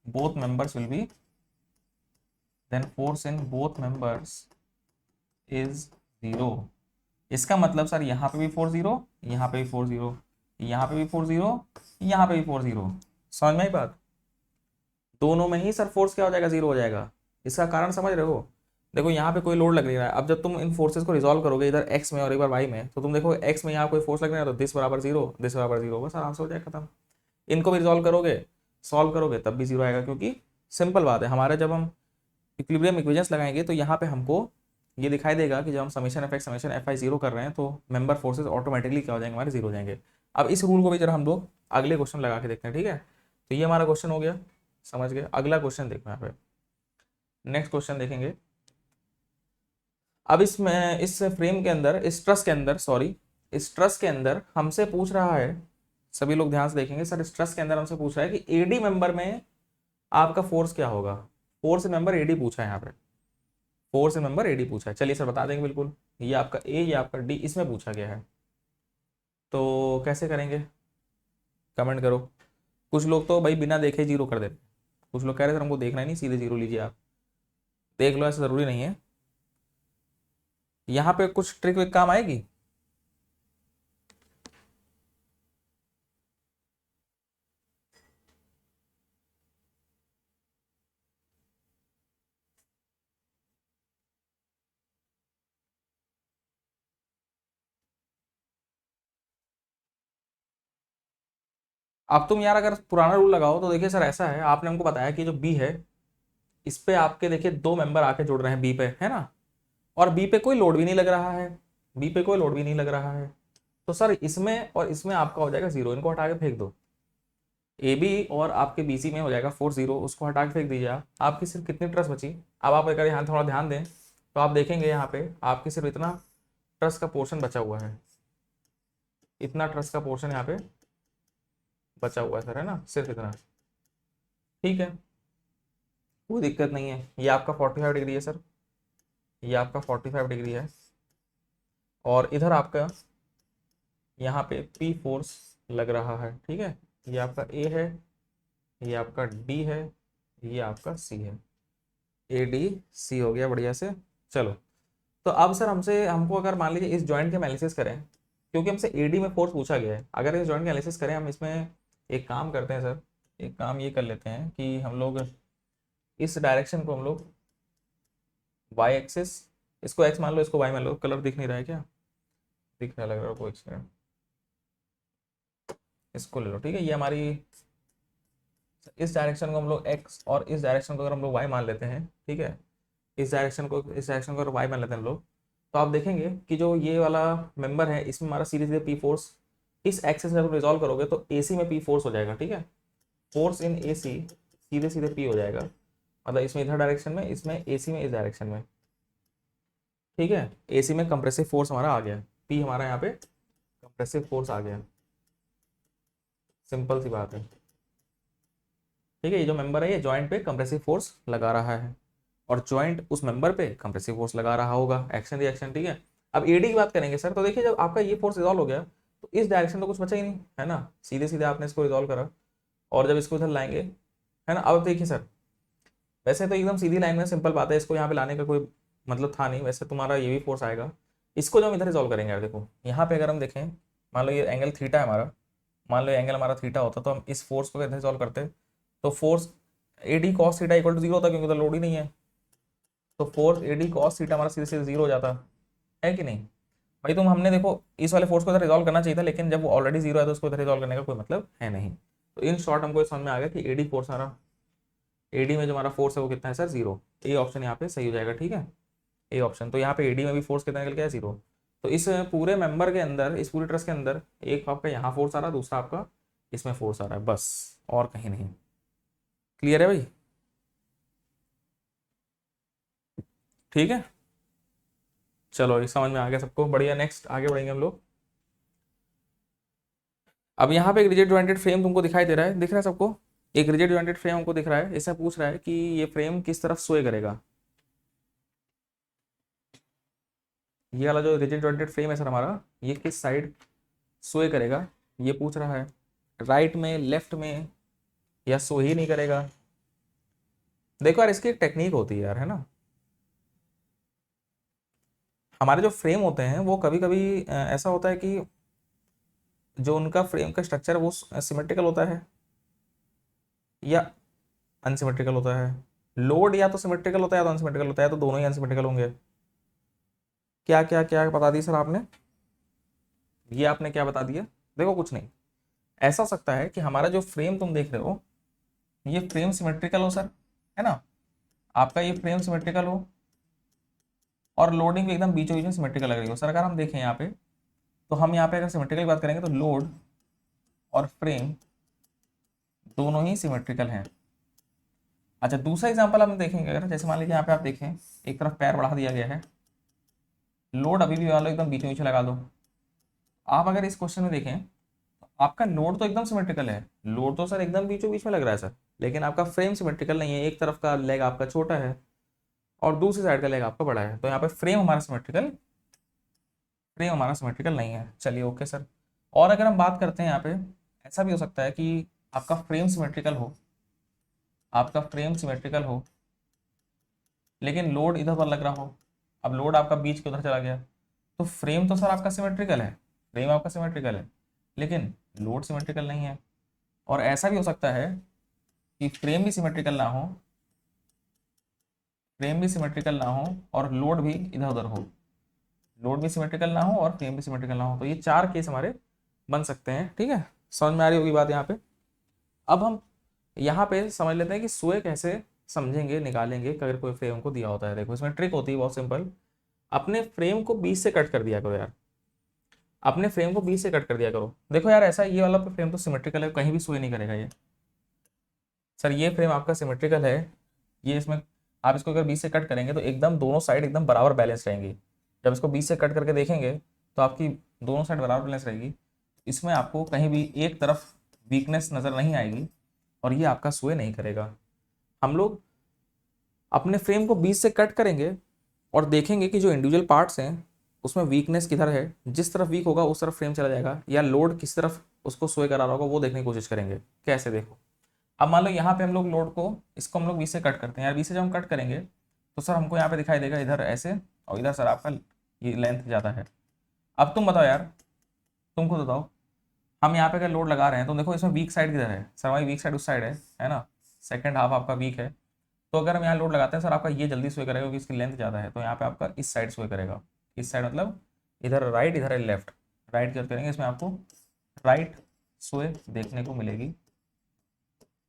both members will be, then force in both members is 0। इसका मतलब सर यहाँ पे भी फोर्स 0, यहाँ पे भी फोर्स 0, यहाँ पे भी फोर्स 0, यहाँ पे भी फोर्स 0, समझ में आई बात? दोनों में ही सर फोर्स क्या हो जाएगा? 0 हो जाएगा। इसका कारण समझ रहे हो? देखो यहाँ पे कोई लोड लग नहीं रहा है, अब जब तुम इन फोर्सेस को रिजॉल्व करोगे इधर x में और एक बार y में, तो तुम देखो x में यहाँ कोई फोर्स लग रहा है तो दिस बराबर 0, दिस बराबर 0, बस आराम से हो जाएगा खत्म। इनको भी रिजॉल्व करोगे, सॉल्व करोगे तब भी 0 आएगा, क्योंकि सिंपल बात है, हमारा जब हम इक्विलिब्रियम इक्वेशंस लगाएंगे तो यहाँ पे हमको ये दिखाई देगा कि जब हम summation F x summation F I 0 कर रहे हैं तो मेंबर फोर्सेस ऑटोमेटिकली क्या हो जाएंगे? हमारे 0 हो जाएंगे। अब इस रूल को भी जरा हम लोग अगले क्वेश्चन लगा के देखते हैं, ठीक है। तो ये हमारा क्वेश्चन हो गया, समझ गए। अगला क्वेश्चन देखो यहाँ पे, नेक्स्ट क्वेश्चन देखेंगे। अब इसमें इस फ्रेम के अंदर, इस ट्रस के अंदर हमसे पूछ रहा है, सभी लोग ध्यान से देखेंगे सर, इस ट्रस के अंदर हमसे पूछ रहा है कि एडी मेंबर में आपका फोर्स क्या होगा? फोर्स मेंबर एडी पूछा है यहाँ पे, फोर्स मेंबर एडी पूछा है। चलिए सर बता देंगे बिल्कुल, ये आपका ए, ये आपका डी, इसमें पूछा गया है, तो कैसे करेंगे? कमेंट करो। कुछ लोग तो भाई बिना देखे 0 कर देते, कुछ लोग कह रहे थे हमको देखना ही नहीं, सीधे 0 लीजिए आप, देख लो, ऐसा जरूरी नहीं है। यहाँ पे कुछ ट्रिक विक काम आएगी? अब तुम यार अगर पुराना रूल लगाओ तो देखिए सर ऐसा है, आपने हमको बताया कि जो बी है इस पे आपके देखिए 2 मेंबर आके जुड़ रहे हैं बी पे, है ना, और बी पे कोई लोड भी नहीं लग रहा है, बी पे कोई लोड भी नहीं लग रहा है, तो सर इसमें और इसमें आपका हो जाएगा 0, इनको हटा के फेंक दो, ए बी और आपके बी सी में हो जाएगा 4 0, उसको हटा के फेंक दीजिए आप। आपकी सिर्फ कितनी ट्रस बची? अब आप अगर यहाँ थोड़ा ध्यान दें तो आप देखेंगे यहाँ पे आपकी सिर्फ इतना ट्रस का पोर्शन बचा हुआ है, इतना ट्रस का पोर्शन यहाँ पे बचा हुआ है सर, है ना, सिर्फ इतना। ठीक है, कोई दिक्कत नहीं है। ये आपका 45 डिग्री है सर, ये आपका 45 डिग्री है, और इधर आपका यहाँ पे P फोर्स लग रहा है। ठीक है, ये आपका A है, ये आपका D है, ये आपका C है, ADC हो गया बढ़िया से। चलो, तो अब सर हमको अगर मान लीजिए इस जॉइंट के एनालिसिस करें, क्योंकि हमसे AD में फोर्स पूछा गया है, अगर इस जॉइंट का एनालिसिस करें हम, इसमें एक काम करते हैं सर, एक काम ये कर लेते हैं कि हम लोग इस डायरेक्शन को हम लोग वाई एक्सिस, इसको एक्स मान लो, इसको वाई मान लो। कलर दिख नहीं रहा है क्या? दिख रहा लग रहा है कोई एक्सपेरिमेंट, इसको ले लो। ठीक है, ये हमारी इस डायरेक्शन को हम लोग एक्स और इस डायरेक्शन को अगर हम लोग वाई मान लेते हैं, ठीक है, इस डायरेक्शन को अगर वाई मान लेते हैं हम लोग, तो आप देखेंगे कि जो ये वाला मेंबर है इसमें हमारा सीधे सीधे पी फोर्स, इस एक्सिस में रिजॉल्व करोगे तो एसी में पी फोर्स हो जाएगा। ठीक है, फोर्स इन एसी सीधे सीधे पी हो जाएगा, मतलब इसमें इधर डायरेक्शन में, इसमें एसी में इस डायरेक्शन में। ठीक है, एसी में कंप्रेसिव फोर्स हमारा आ गया, पी हमारा यहाँ पे कंप्रेसिव फोर्स आ गया, सिंपल सी बात है। ठीक है, ये जो मेंबर है ये जॉइंट पे कंप्रेसिव फोर्स लगा रहा है, और जॉइंट उस मेंबर पे कंप्रेसिव फोर्स लगा रहा होगा, एक्शन रिएक्शन। ठीक है, अब एडी की बात करेंगे सर, तो देखिए जब आपका ये फोर्स रिजॉल्व हो गया तो इस डायरेक्शन तो कुछ बचा ही नहीं, है ना, सीधे सीधे आपने इसको रिजॉल्व करा, और जब इसको इधर लाएंगे, है ना। अब देखिए सर, वैसे तो एकदम सीधी लाइन में सिंपल बात है, इसको यहाँ पे लाने का कोई मतलब था नहीं, वैसे तुम्हारा ये भी फोर्स आएगा। इसको जो हम इधर रिजॉल्व करेंगे यार, देखो यहाँ पे अगर हम देखें, मान लो ये एंगल थीटा है हमारा, मान लो एंगल हमारा थीटा होता तो हम इस फोर्स को इधर रिजॉल्व करते तो force AD cos theta equal to 0 होता, क्योंकि तो लोड ही नहीं है, तो फोर्स AD cos थीटा हमारा सीधे सीधे 0 हो जाता है कि नहीं भाई। तुम हमने देखो इस वाले फोर्स को इधर रिजॉल्व करना चाहिए था, लेकिन जब वो ऑलरेडी 0 है तो उसको इधर रिजॉल्व करने का कोई मतलब है नहीं। तो इन शॉर्ट हमको समझ में आ गया कि AD फोर्स हमारा, AD में जो हमारा फोर्स है वो कितना है सर, 0। ए ऑप्शन यहाँ पे सही हो जाएगा। ठीक है, ए ऑप्शन। तो यहाँ पे AD में भी फोर्स कितना निकल गया है, 0। तो इस पूरे मेंबर के अंदर, इस पूरी ट्रस के अंदर एक आपका यहाँ फोर्स आ रहा है, दूसरा आपका इसमें फोर्स आ रहा है, बस और कहीं नहीं। क्लियर है भाई? ठीक है, चलो ये समझ में आ गया सबको, बढ़िया। नेक्स्ट आगे बढ़ेंगे हम लोग। अब यहाँ पे एक रिजिड जॉइंटेड फ्रेम तुमको दिखाई दे रहा है, दिख रहा है सबको? एक रिजिड जॉइंटेड फ्रेम हमको दिख रहा है, इससे पूछ रहा है कि ये फ्रेम किस तरफ सोए करेगा। ये वाला जो रिजिड जॉइंटेड फ्रेम है सर हमारा, ये किस साइड सोए करेगा ये पूछ रहा है, राइट में, लेफ्ट में, या सो ही नहीं करेगा। देखो यार, इसकी एक टेक्निक होती है यार, है ना। हमारे जो फ्रेम होते हैं वो कभी कभी ऐसा होता है कि जो उनका फ्रेम का स्ट्रक्चर वो सिमेट्रिकल होता है या अनसिमेट्रिकल होता है। लोड या तो सिमेट्रिकल होता है या तो अनसिमेट्रिकल होता है, तो दोनों ही अनसिमेट्रिकल होंगे। क्या क्या क्या बता दिया सर आपने? ये आपने क्या बता दिया? देखो कुछ नहीं, ऐसा हो सकता है कि हमारा जो फ्रेम तुम देख रहे हो ये फ्रेम सिमेट्रिकल हो सर, है ना, आपका ये फ्रेम सिमेट्रिकल हो और लोडिंग भी एकदम बीचों बीच में सिमेट्रिकल लग रही हो। सर अगर हम देखें यहाँ पे, तो हम यहाँ पे अगर सिमेट्रिकल की बात करेंगे तो लोड और फ्रेम दोनों ही सिमेट्रिकल हैं। अच्छा, दूसरा एग्जांपल हम देखेंगे अगर, जैसे मान लीजिए यहाँ पे आप देखें, एक तरफ पैर बढ़ा दिया गया है, लोड अभी भी मान लो एकदम बीचों बीच लगा दो। आप अगर इस क्वेश्चन में देखें तो आपका लोड तो एकदम सिमेट्रिकल है, लोड तो सर एकदम बीचों बीच में लग रहा है सर, लेकिन आपका फ्रेम सिमेट्रिकल नहीं है। एक तरफ का लेग आपका छोटा है और दूसरी साइड का लेग आपका बड़ा है, तो यहाँ पे फ्रेम हमारा सिमेट्रिकल नहीं है। चलिए ओके सर। और अगर हम बात करते हैं यहाँ पे, ऐसा भी हो सकता है कि आपका फ्रेम सिमेट्रिकल हो, लेकिन लोड इधर पर लग रहा हो। अब लोड आपका बीच के उधर चला गया, तो फ्रेम तो सर आपका सिमेट्रिकल है, लेकिन लोड सिमेट्रिकल नहीं है। और ऐसा भी हो सकता है कि फ्रेम भी सिमेट्रिकल ना हो और लोड भी इधर उधर हो, लोड भी सिमेट्रिकल ना हो और फ्रेम भी सिमेट्रिकल ना हो। तो ये 4 केस हमारे बन सकते हैं। ठीक है, समझ में आ रही होगी बात यहाँ पे। अब हम यहाँ पे समझ लेते हैं कि सोए कैसे समझेंगे, निकालेंगे अगर कोई फ्रेम को दिया होता है। देखो इसमें ट्रिक होती है बहुत सिंपल, अपने फ्रेम को बीच से कट कर दिया करो यार। अपने फ्रेम को बीच से कट कर दिया करो। देखो यार ऐसा, ये वाला फ्रेम तो सिमेट्रिकल है, कहीं भी सोए नहीं करेगा ये। सर ये फ्रेम आपका सिमेट्रिकल है, ये इसमें आप इसको अगर बीच से कट करेंगे तो एकदम दोनों साइड एकदम बराबर बैलेंस रहेंगी। जब इसको बीच से कट करके देखेंगे तो आपकी दोनों साइड बराबर बैलेंस रहेगी, इसमें आपको कहीं भी एक तरफ वीकनेस नज़र नहीं आएगी और ये आपका सोए नहीं करेगा। हम लोग अपने फ्रेम को बीच से कट करेंगे और देखेंगे कि जो इंडिविजुअल पार्ट्स हैं उसमें वीकनेस किधर है, जिस तरफ वीक होगा उस तरफ फ्रेम चला जाएगा, या लोड किस तरफ उसको सोए करा रहा होगा वो देखने की कोशिश करेंगे। कैसे देखो, अब मान लो यहाँ पे हम लोग लोड को, इसको हम लोग बीच से कट करते हैं यार, बीच से जब हम कट करेंगे तो सर हमको यहाँ पे दिखाई देगा इधर ऐसे, और इधर सर आपका ये लेंथ ज़्यादा है। अब तुम बताओ यार, तुम खुद बताओ, हम यहाँ पे अगर लोड लगा रहे हैं तो देखो इसमें वीक साइड किधर है, सर हमारी वीक साइड उस साइड है ना, सेकंड हाफ आपका वीक है। तो अगर हम यहाँ लोड लगाते हैं सर आपका ये जल्दी सोए करेगा क्योंकि इसकी लेंथ ज़्यादा है, तो यहाँ पे आपका इस साइड सोए करेगा। इस साइड मतलब इधर राइट, इधर है लेफ्ट। राइट जब करेंगे इसमें आपको राइट सोए देखने को मिलेगी।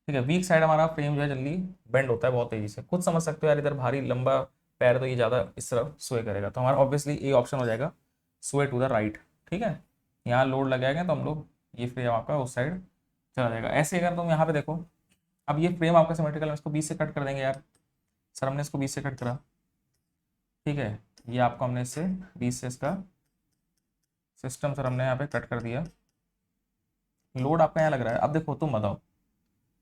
ठीक है, वीक साइड हमारा फ्रेम जो है जल्दी बेंड होता है बहुत तेजी से। खुद समझ सकते हो यार, इधर भारी लंबा पैर तो ये ज़्यादा इस तरफ सोए करेगा, तो हमारा ऑब्वियसली ये ऑप्शन हो जाएगा सोए टू द राइट। ठीक है, यहाँ लोड लगाएंगे तो हम लोग ये फ्रेम आपका उस साइड चला जाएगा। ऐसे अगर तुम यहाँ पे देखो, अब ये फ्रेम आपका सिमेट्रिकल है, इसको बीच से कट कर देंगे यार। सर हमने इसको बीच से कट करा, ठीक है, ये आपको हमने इससे बीच से इसका सिस्टम सर हमने यहाँ पे कट कर दिया। लोड आपका यहाँ लग रहा है, अब देखो तुम बताओ,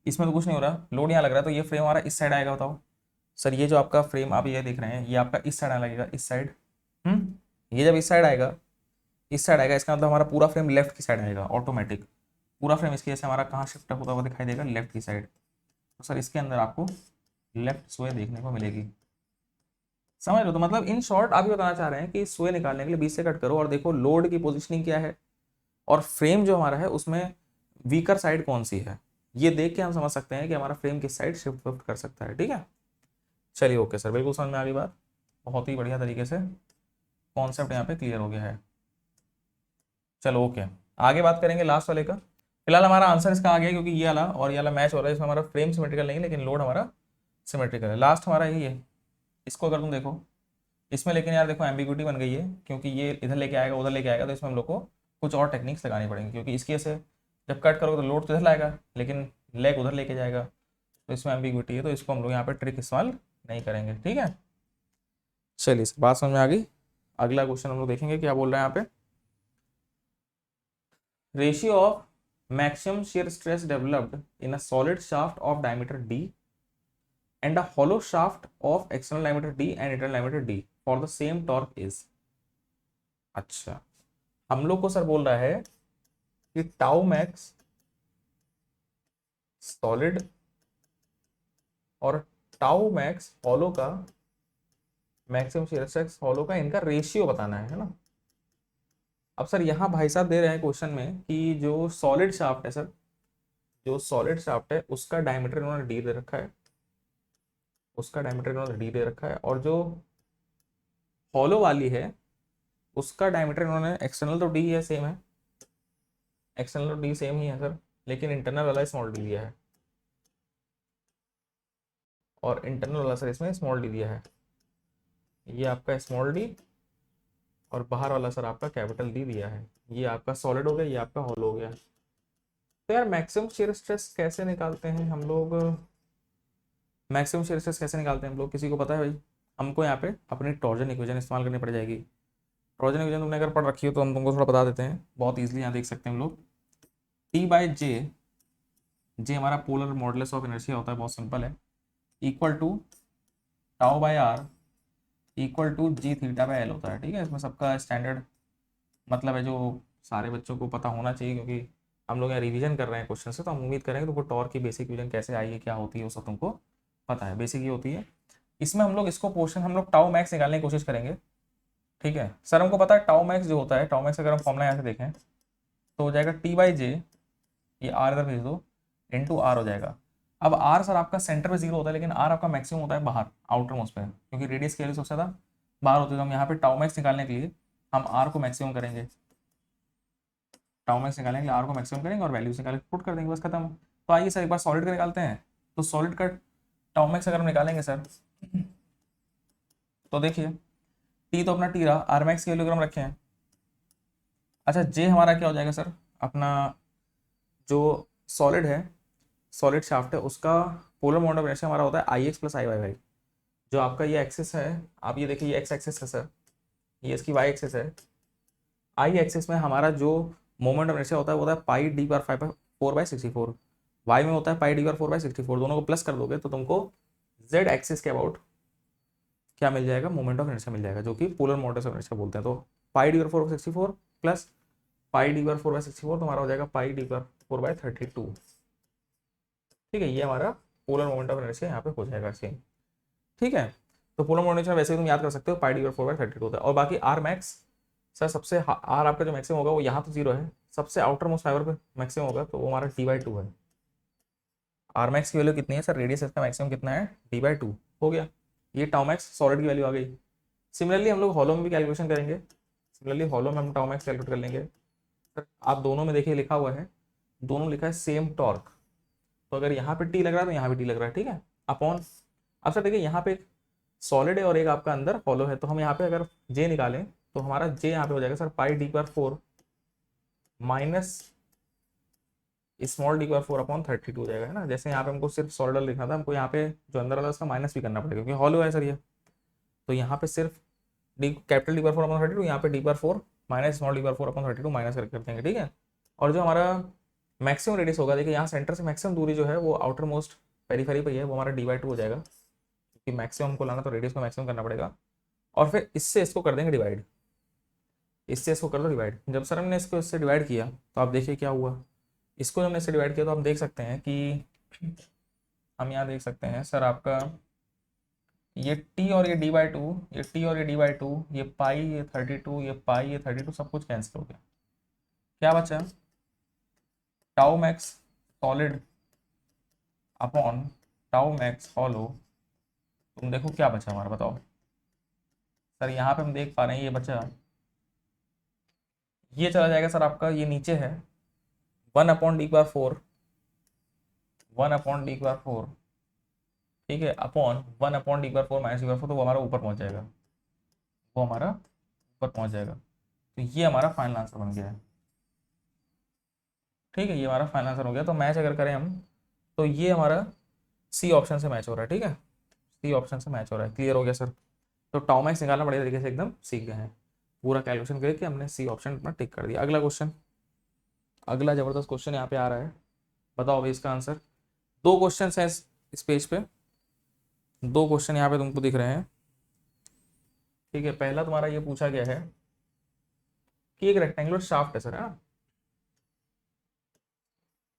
इसमें तो कुछ नहीं हो रहा, लोड यहाँ लग रहा है, तो ये फ्रेम हमारा इस साइड आएगा। बताओ सर, ये जो आपका फ्रेम आप ये देख रहे हैं ये आपका इस साइड आने लगेगा, इस साइड। ये जब इस साइड आएगा, इस साइड आएगा, इसका मतलब हमारा पूरा फ्रेम लेफ्ट की साइड आएगा ऑटोमेटिक। पूरा फ्रेम इसकी जैसे हमारा कहाँ शिफ्ट होता हुआ दिखाई देगा, लेफ्ट की साइड। तो सर इसके अंदर आपको लेफ्ट सोए देखने को मिलेगी। समझ लो, तो मतलब इन शॉर्ट आप ये बताना चाह रहे हैं कि सोए निकालने के लिए बीच से कट करो और देखो लोड की पोजीशनिंग क्या है और फ्रेम जो हमारा है उसमें वीकर साइड कौन सी है, ये देख के हम समझ सकते हैं कि हमारा फ्रेम किस साइड शिफ्ट कर सकता है। ठीक है, चलिए ओके सर, बिल्कुल समझ में आ गई बात, बहुत ही बढ़िया तरीके से कॉन्सेप्ट यहाँ पे क्लियर हो गया है। चलो ओके, आगे बात करेंगे लास्ट वाले का। फिलहाल हमारा आंसर इसका आ गया क्योंकि ये वाला और ये वाला मैच हो रहा है, इसमें हमारा फ्रेम सिमेट्रिकल नहीं लेकिन लोड हमारा सिमेट्रिकल है। लास्ट हमारा यही है, इसको अगर तुम देखो इसमें, लेकिन यार देखो एम्बिग्यूटी बन गई है क्योंकि ये इधर लेके आएगा उधर लेके आएगा, तो इसमें हम लोग को कुछ और टेक्निक्स लगानी पड़ेंगी क्योंकि इसकी से जब कट करोगे तो लोड तो इधर लाएगा लेकिन लेग उधर लेके जाएगा, तो इसमें एम्बिग्यूटी है, तो इसको हम लोग यहाँ पे ट्रिक इस्तेमाल नहीं करेंगे। ठीक है, चलिए सर बात समझ में आ गई। अगला क्वेश्चन हम लोग देखेंगे क्या बोल रहे हैं यहाँ पे। Ratio of maximum shear stress developed in a solid shaft of diameter d and a hollow shaft of external diameter d and internal diameter d for the same torque is। अच्छा, हम लोग को सर बोल रहा है कि tau max solid और tau max hollow का, मैक्सिमम shear stress हॉलो का, इनका रेशियो बताना है ना। अब सर यहाँ भाई साहब दे रहे हैं क्वेश्चन में कि जो सॉलिड शाफ्ट है सर, जो सॉलिड शाफ्ट है उसका डायमीटर इन्होंने डी दे रखा है, उसका डायमीटर इन्होंने डी दे रखा है, और जो हॉलो वाली है उसका डायमीटर इन्होंने, एक्सटर्नल तो डी है सेम है, एक्सटर्नल तो डी सेम ही है सर, लेकिन इंटरनल वाला स्मॉल डी दिया है, और इंटरनल वाला सर इसमें स्मॉल डी दिया है। ये आपका स्मॉल डी और बाहर वाला सर आपका कैपिटल डी दिया है। ये आपका सॉलिड हो गया, ये आपका हॉलो हो गया। तो यार मैक्सिमम shear स्ट्रेस कैसे निकालते हैं हम लोग, मैक्सिमम shear स्ट्रेस कैसे निकालते हैं हम लोग, किसी को पता है भाई? हमको यहाँ पे अपनी टॉर्जन इक्वेशन इस्तेमाल करनी पड़ जाएगी। टॉर्जन इक्वेशन तुमने अगर पढ़ रखी हो तो हम तुमको थोड़ा बता देते हैं, बहुत ईजिली यहाँ देख सकते हैं हम लोग। टी बाई जे, जे हमारा पोलर मॉडुलस ऑफ इनर्शिया होता है, बहुत सिंपल है, equal to tau by R equal to G theta by L होता है। ठीक है, इसमें सबका स्टैंडर्ड मतलब है जो सारे बच्चों को पता होना चाहिए, क्योंकि हम लोग यहाँ रिवीजन कर रहे हैं क्वेश्चन से, तो हम उम्मीद करेंगे तुमको टॉर्क की बेसिक इक्वेशन कैसे आई है, क्या होती है, वो सब तुमको पता है। बेसिक ये होती है, इसमें हम लोग इसको पोर्शन हम लोग टाउ मैक्स निकालने की कोशिश करेंगे। ठीक है सर, हमको पता है टाउ मैक्स जो होता है, टाउ मैक्स अगर हम फॉर्मूला यहाँ से देखें तो हो जाएगा टी बाई जे, ये आर इधर भेज दो, इंटू आर हो जाएगा। अब आर सर आपका सेंटर पे जीरो होता है, लेकिन आर आपका मैक्सिमम होता है बाहर आउटर मोस्ट पे, क्योंकि रेडियस की वैल्यू सबसे ज़्यादा बाहर होती है। तो हम यहाँ पे टाउ मैक्स निकालने के लिए हम आर को मैक्सिमम करेंगे, टाउ मैक्स निकालने के लिए आर को मैक्सिमम करेंगे और वैल्यूज निकाल के पुट कर देंगे, बस खत्म। तो आइए सर एक बार सॉलिड का निकालते हैं। तो सॉलिड का टाउ मैक्स अगर हम निकालेंगे सर, तो देखिए टी तो अपना टी रहा, आर मैक्स की वैल्यू अगर हम रखें अच्छा जे हमारा क्या हो जाएगा सर, अपना जो सॉलिड है, सॉलिड शाफ्ट है, उसका पोलर मोमेंट ऑफ इनर्शिया हमारा होता है आई एक्स प्लस आई वाई वाई। जो आपका ये एक्सिस है, आप ये देखिए ये एक्स एक्सिस है सर, ये इसकी वाई एक्सिस है। आई एक्सिस में हमारा जो मोमेंट ऑफ इनर्शिया होता है वो होता है पाई डी बार 4/64। वाई में होता है पाई डी बार 4/64। दोनों को प्लस कर दोगे तो तुमको जेड एक्सिस के अबाउट क्या मिल जाएगा, मोमेंट ऑफ इनर्शिया मिल जाएगा, जो कि पोलर मोमेंट ऑफ इनर्शिया बोलते हैं। तो पाई डी बार 4/64 प्लस पाई डी बार 4/64 तो हमारा हो जाएगा पाई डी बार 4/32। ठीक है, ये हमारा पोलर मोमेंट ऑफ इनर्शिया यहाँ पे हो जाएगा सेम। ठीक है, तो पोलर मोमेंट ऑफ इनर्शिया वैसे ही तुम याद कर सकते हो, पाई डी बार 4/32 होता है। और बाकी आर मैक्स सर, सबसे आर आपका जो मैक्सिमम होगा वो यहाँ तो 0 है, सबसे आउटर मोस्ट फाइबर पे मैक्सिमम होगा तो वो हमारा d/2 है। आर मैक्स की वैल्यू कितनी है सर, रेडियस इसका मैक्सिमम कितना है, d/2 हो गया। ये टाउ मैक्स सॉलिड की वैल्यू आ गई। सिमिलरली हम लोग हॉलो में भी कैलकुलेशन करेंगे। सिमिलरली हॉलो में हम टाउ मैक्स कैलकुलेट कर लेंगे। सर आप दोनों में देखिए लिखा हुआ है, दोनों लिखा है सेम टॉर्क, तो अगर यहाँ पे टी लग रहा है तो यहाँ पे टी लग रहा है। ठीक है, अपॉन, अब सर देखिए यहाँ पे एक सॉलिड है और एक आपका अंदर हॉलो है, तो हम यहाँ पे अगर जे निकालें तो हमारा जे यहाँ पे हो जाएगा सर पाई डी बार 4 माइनस स्मॉल डी बार 4 अपॉन 32 हो जाएगा, है ना। जैसे यहाँ पे हमको सिर्फ सॉलिड लिखना था, हमको यहाँ पे जो अंदर वाला उसका माइनस भी करना पड़ेगा क्योंकि हॉलो है सर ये। तो यहाँ पे सिर्फ डी कैपिटल डी बार 4 अपॉन 32, यहाँ पे डी बार 4 माइनस स्मॉल डी बार 4 अपॉन 32 माइनस करके कर देंगे। ठीक है, और जो हमारा मैक्सिमम रेडियस होगा, देखिए यहाँ सेंटर से मैक्सिमम दूरी जो है वो आउटर मोस्ट पेरीफेरी पे है, वो हमारा d/2 हो जाएगा क्योंकि मैक्सिमम को लाना तो रेडियस को मैक्सिमम करना पड़ेगा। और फिर इससे इसको कर देंगे डिवाइड, इससे इसको कर लो डिवाइड। जब सर हमने इसको इससे डिवाइड किया तो आप देखिए क्या हुआ, इसको हमने इससे डिवाइड किया तो हम देख सकते हैं कि हम यहाँ देख सकते हैं सर आपका ये t और ये d/2, ये t और ये d/2, ये पाई, ये 32, ये पाई, ये 32 सब कुछ कैंसिल हो गया। क्या बचा, tau max solid upon tau max hollow. तुम देखो क्या बचा हमारा, बताओ सर। यहाँ पे हम देख पा रहे हैं ये बचा, ये चला जाएगा सर आपका, ये नीचे है 1/d/4, 1/d/4, ठीक है, अपॉन 1/d/4 माइनस d/4, तो वो हमारा ऊपर पहुंच जाएगा, वो हमारा ऊपर पहुंच जाएगा। तो ये हमारा फाइनल आंसर बन गया है। ठीक है, ये हमारा फाइनल आंसर हो गया। तो मैच अगर करें हम तो ये हमारा सी ऑप्शन से मैच हो रहा है। ठीक है, सी ऑप्शन से मैच हो रहा है। क्लियर हो गया सर। तो टाउ मैक्स निकालना बढ़िया तरीके से एकदम सीख गए हैं, पूरा कैलकुलेशन करके हमने सी ऑप्शन अपना टिक कर दिया। अगला क्वेश्चन, अगला जबरदस्त क्वेश्चन यहाँ पे आ रहा है, बताओ भाई इसका आंसर। दो क्वेश्चन हैं इस पेज पे, दो क्वेश्चन यहाँ पे तुमको दिख रहे हैं। ठीक है, पहला तुम्हारा ये पूछा गया है कि एक रेक्टेंगुलर शाफ्ट है सर, है,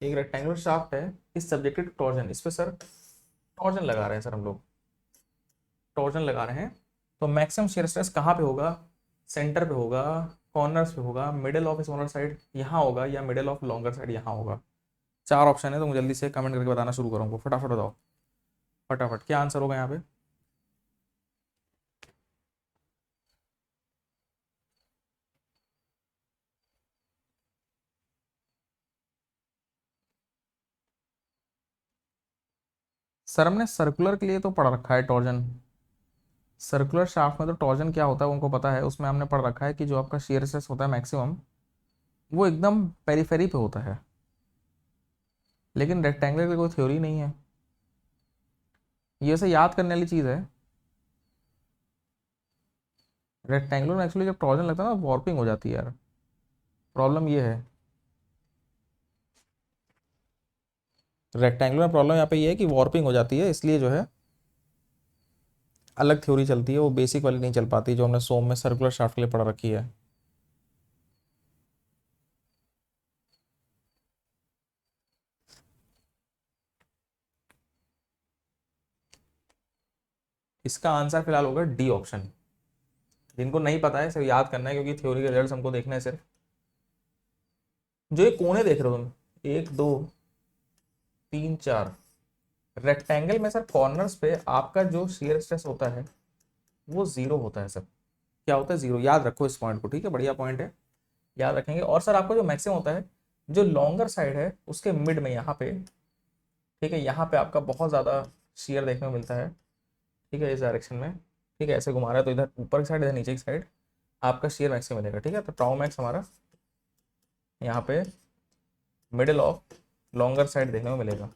एक रेक्टेंगुलर शाफ्ट है, इस सब्जेक्टेड टू टॉर्जन। इस पे सर टॉर्जन लगा रहे हैं सर, हम लोग टॉर्जन लगा रहे हैं। तो मैक्सिमम शियर स्ट्रेस कहाँ पे होगा, सेंटर पे होगा, कॉर्नर्स पे होगा, मिडिल ऑफ स्मॉलर साइड यहाँ होगा, या मिडिल ऑफ लॉन्गर साइड यहाँ होगा। चार ऑप्शन है, तो मुझे जल्दी से कमेंट करके बताना शुरू करूँगा। फटाफट बताओ, फटाफट क्या आंसर होगा यहाँ पे। सर हमने सर्कुलर के लिए तो पढ़ रखा है टॉर्जन, सर्कुलर शाफ्ट में तो टॉर्जन क्या होता है उनको पता है, उसमें हमने पढ़ रखा है कि जो आपका शियर स्ट्रेस होता है मैक्सिमम वो एकदम पेरीफेरी पे होता है। लेकिन रेक्टेंगुलर की कोई थ्योरी नहीं है, ये से याद करने वाली चीज़ है। रेक्टेंगुलर में एक्चुअली जब टॉर्जन लगता है ना वॉर्पिंग हो जाती है यार, प्रॉब्लम ये है। रेक्टेंगुलर में प्रॉब्लम यहाँ पे ये है कि वॉर्पिंग हो जाती है, इसलिए जो है अलग थ्योरी चलती है, वो बेसिक वाली नहीं चल पाती जो हमने सोम में सर्कुलर शाफ्ट के लिए पढ़ रखी है। इसका आंसर फिलहाल होगा डी ऑप्शन। जिनको नहीं पता है सिर्फ याद करना है, क्योंकि थ्योरी के रिजल्ट हमको देखना है सिर्फ। जो ये कोने देख रहे हो तुम, 1 2 3 4, रेक्टेंगल में सर कॉर्नर्स पे आपका जो शियर स्ट्रेस होता है वो 0 होता है सर। क्या होता है, 0। याद रखो इस पॉइंट को, ठीक है, बढ़िया पॉइंट है, याद रखेंगे। और सर आपका जो मैक्सिमम होता है जो लॉन्गर साइड है उसके मिड में यहाँ पे, ठीक है, यहाँ पे आपका बहुत ज़्यादा शियर देखने को मिलता है। ठीक है, इस डायरेक्शन में, ठीक है, ऐसे घुमा रहा है तो इधर ऊपर की साइड, इधर नीचे की साइड आपका शियर मैक्सिमम मिलेगा। ठीक है, तो टाउ मैक्स हमारा यहाँ पे मिडिल ऑफ लॉन्गर साइड देखने को मिलेगा।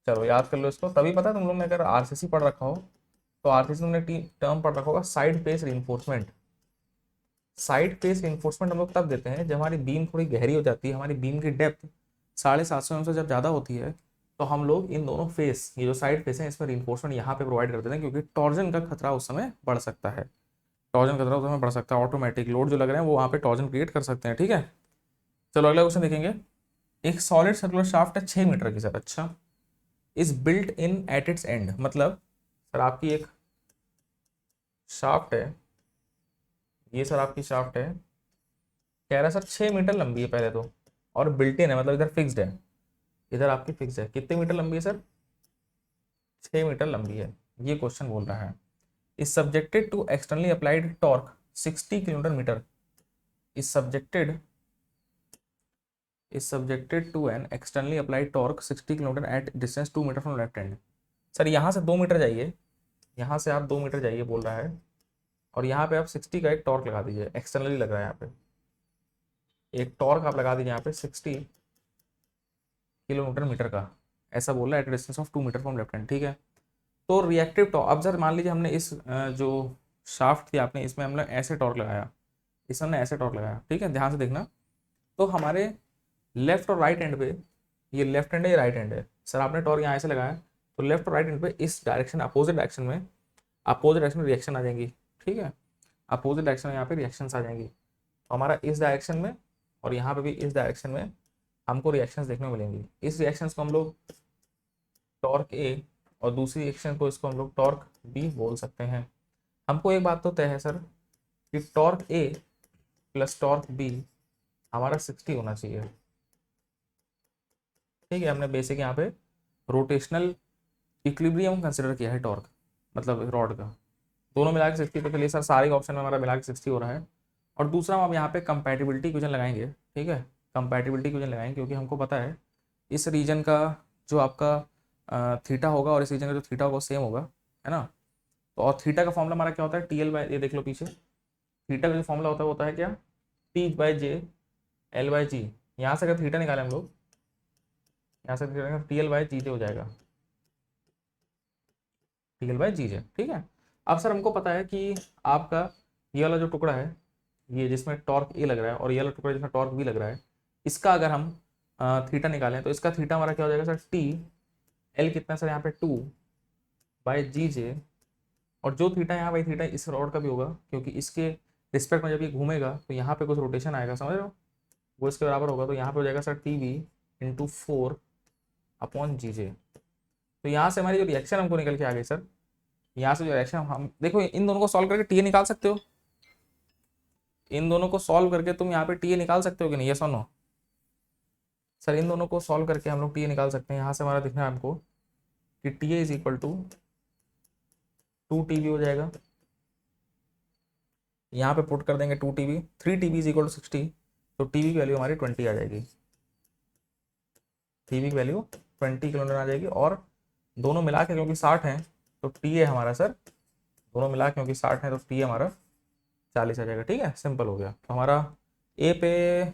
चलो याद कर लो इसको। तभी पता है तुम लोग ने अगर आरसीसी पढ़ रखा हो तो आरसीसी तुमने टर्म पढ़ रखा होगा side face reinforcement. Side face reinforcement हम लोग तब देते हैं जब हमारी बीम थोड़ी गहरी हो जाती है, हमारी बीम की डेप्थ 750 mm से जब ज़्यादा होती है, तो हम लोग इन दोनों फेस, ये जो साइड फेस है, इसमें रिइंफोर्समेंट यहाँ पे प्रोवाइड कर देते हैं, क्योंकि टॉर्जन का खतरा उस समय बढ़ सकता है। टॉर्जन खतरा उस समय बढ़ सकता है, ऑटोमेटिक लोड जो लग रहे हैं वो वहाँ पे टॉर्जन क्रिएट कर सकते हैं। ठीक है, चलो अगला क्वेश्चन देखेंगे। एक सॉलिड सर्कुलर शाफ्ट है 6 मीटर की सर, अच्छा, is built in at its and, मतलब सर आपकी एक शाफ्ट है, ये सर आपकी शाफ्ट है, कह रहा है सर 6 मीटर लंबी है पहले तो, और बिल्ट इन है मतलब इधर फिक्स्ड है, इधर आपकी फिक्स है। कितने मीटर लंबी है सर? 6 मीटर लंबी है, ये क्वेश्चन बोल रहा है। Is subjected to externally applied torque 60 kilometre metre, is subjected to an externally applied torque 60 kilometre at distance 2 metre from left hand. Sir यहाँ से 2 मीटर जाइए, यहाँ से आप 2 मीटर जाइए बोल रहा है, और यहाँ पे आप 60 का एक टॉर्क लगा दीजिए, एक्सटर्नली लग रहा है यहाँ पे, एक टॉर्क आप लगा दीजिए यहाँ पे 60 किलोमीटर मीटर का, ऐसा बोल रहा है, at distance of 2 metre from left hand. ठीक है, तो रिएक्टिव टॉर्क, अब सर मान लीजिए हमने इस जो शाफ्ट थी आपने, इसमें हमने ऐसे टॉर्क लगाया, इसमें हमने ऐसे टॉर्क लगाया। ठीक है, ध्यान से देखना, तो हमारे लेफ्ट और राइट एंड पे, ये लेफ्ट हैंड है ये राइट हैंड है, सर आपने टॉर्क यहाँ ऐसे लगाया, तो लेफ्ट और राइट एंड पे इस डायरेक्शन, अपोजिट डायरेक्शन में रिएक्शन आ जाएंगी। ठीक है, अपोजिट डायरेक्शन में यहाँ पे रिएक्शंस आ जाएंगी, तो हमारा इस डायरेक्शन में और यहाँ पे भी इस डायरेक्शन में हमको रिएक्शंस देखने को मिलेंगी। इस रिएक्शंस को हम लोग टॉर्क ए और दूसरी रिएक्शन को इसको हम लोग टॉर्क बी बोल सकते हैं। हमको एक बात तो तय है सर कि टॉर्क ए प्लस टॉर्क बी हमारा 60 होना चाहिए। ठीक है, हमने बेसिक यहाँ पे रोटेशनल इक्विलिब्रियम कंसिडर किया है टॉर्क, मतलब रॉड का, दोनों मिला के 60, तो चलिए सर सारे ऑप्शन में हमारा मिला के 60 हो रहा है। और दूसरा हम यहाँ पे कंपैटिबिलिटी इक्वेशन लगाएंगे। ठीक है, कंपैटिबिलिटी इक्वेशन लगाएंगे, क्योंकि हमको पता है इस रीजन का जो आपका थीटा होगा और इस रीजन का जो थीटा होगा सेम होगा, है ना। तो और थीटा का फॉर्मूला हमारा क्या होता है? TL बाय, ये देख लो पीछे, थीटा का जो फॉर्मूला होता है वो होता है क्या? T/J L/G। यहाँ से अगर थीटा निकालें हम लोग, यहाँ से TL/GJ हो जाएगा, TL/GJ। ठीक है, अब सर हमको पता है कि आपका ये वाला जो टुकड़ा है, ये जिसमें टॉर्क ए लग रहा है, और ये वाला टुकड़ा जिसमें टॉर्क बी लग रहा है, इसका अगर हम थीटा निकालें तो इसका थीटा हमारा क्या हो जाएगा सर? TL कितना सर यहाँ पे 2/GJ, और जो थीटा यहाँ वही थीटा इस रॉड का भी होगा, क्योंकि इसके रिस्पेक्ट में जब ये घूमेगा तो यहाँ पे कुछ रोटेशन आएगा, समझ रहे हो, वो इसके बराबर होगा, तो यहाँ पे हो जाएगा सर TB × 4/GJ। तो यहाँ से हमारी जो रिएक्शन हमको निकल के आ गई सर, यहाँ से जो रिएक्शन हम देखो, इन दोनों को सॉल्व करके TA निकाल सकते हो, इन दोनों को सॉल्व करके तुम यहाँ पे TA निकाल सकते हो कि नहीं? ये सुनो सर, इन दोनों को सॉल्व करके हम लोग TA निकाल सकते हैं। यहाँ से हमारा दिखना है हमको कि TA = 2TB हो जाएगा, यहाँ पे पुट कर देंगे 2TB, 3TB = 60, तो TB की वैल्यू हमारी 20 आ जाएगी, TB की वैल्यू 20 किलोमीटर आ जाएगी, और दोनों मिला के क्योंकि 60 हैं तो TA हमारा सर, दोनों मिला के क्योंकि 60 है तो TA हमारा 40 आ जाएगा। ठीक है, सिंपल हो गया। तो हमारा A पे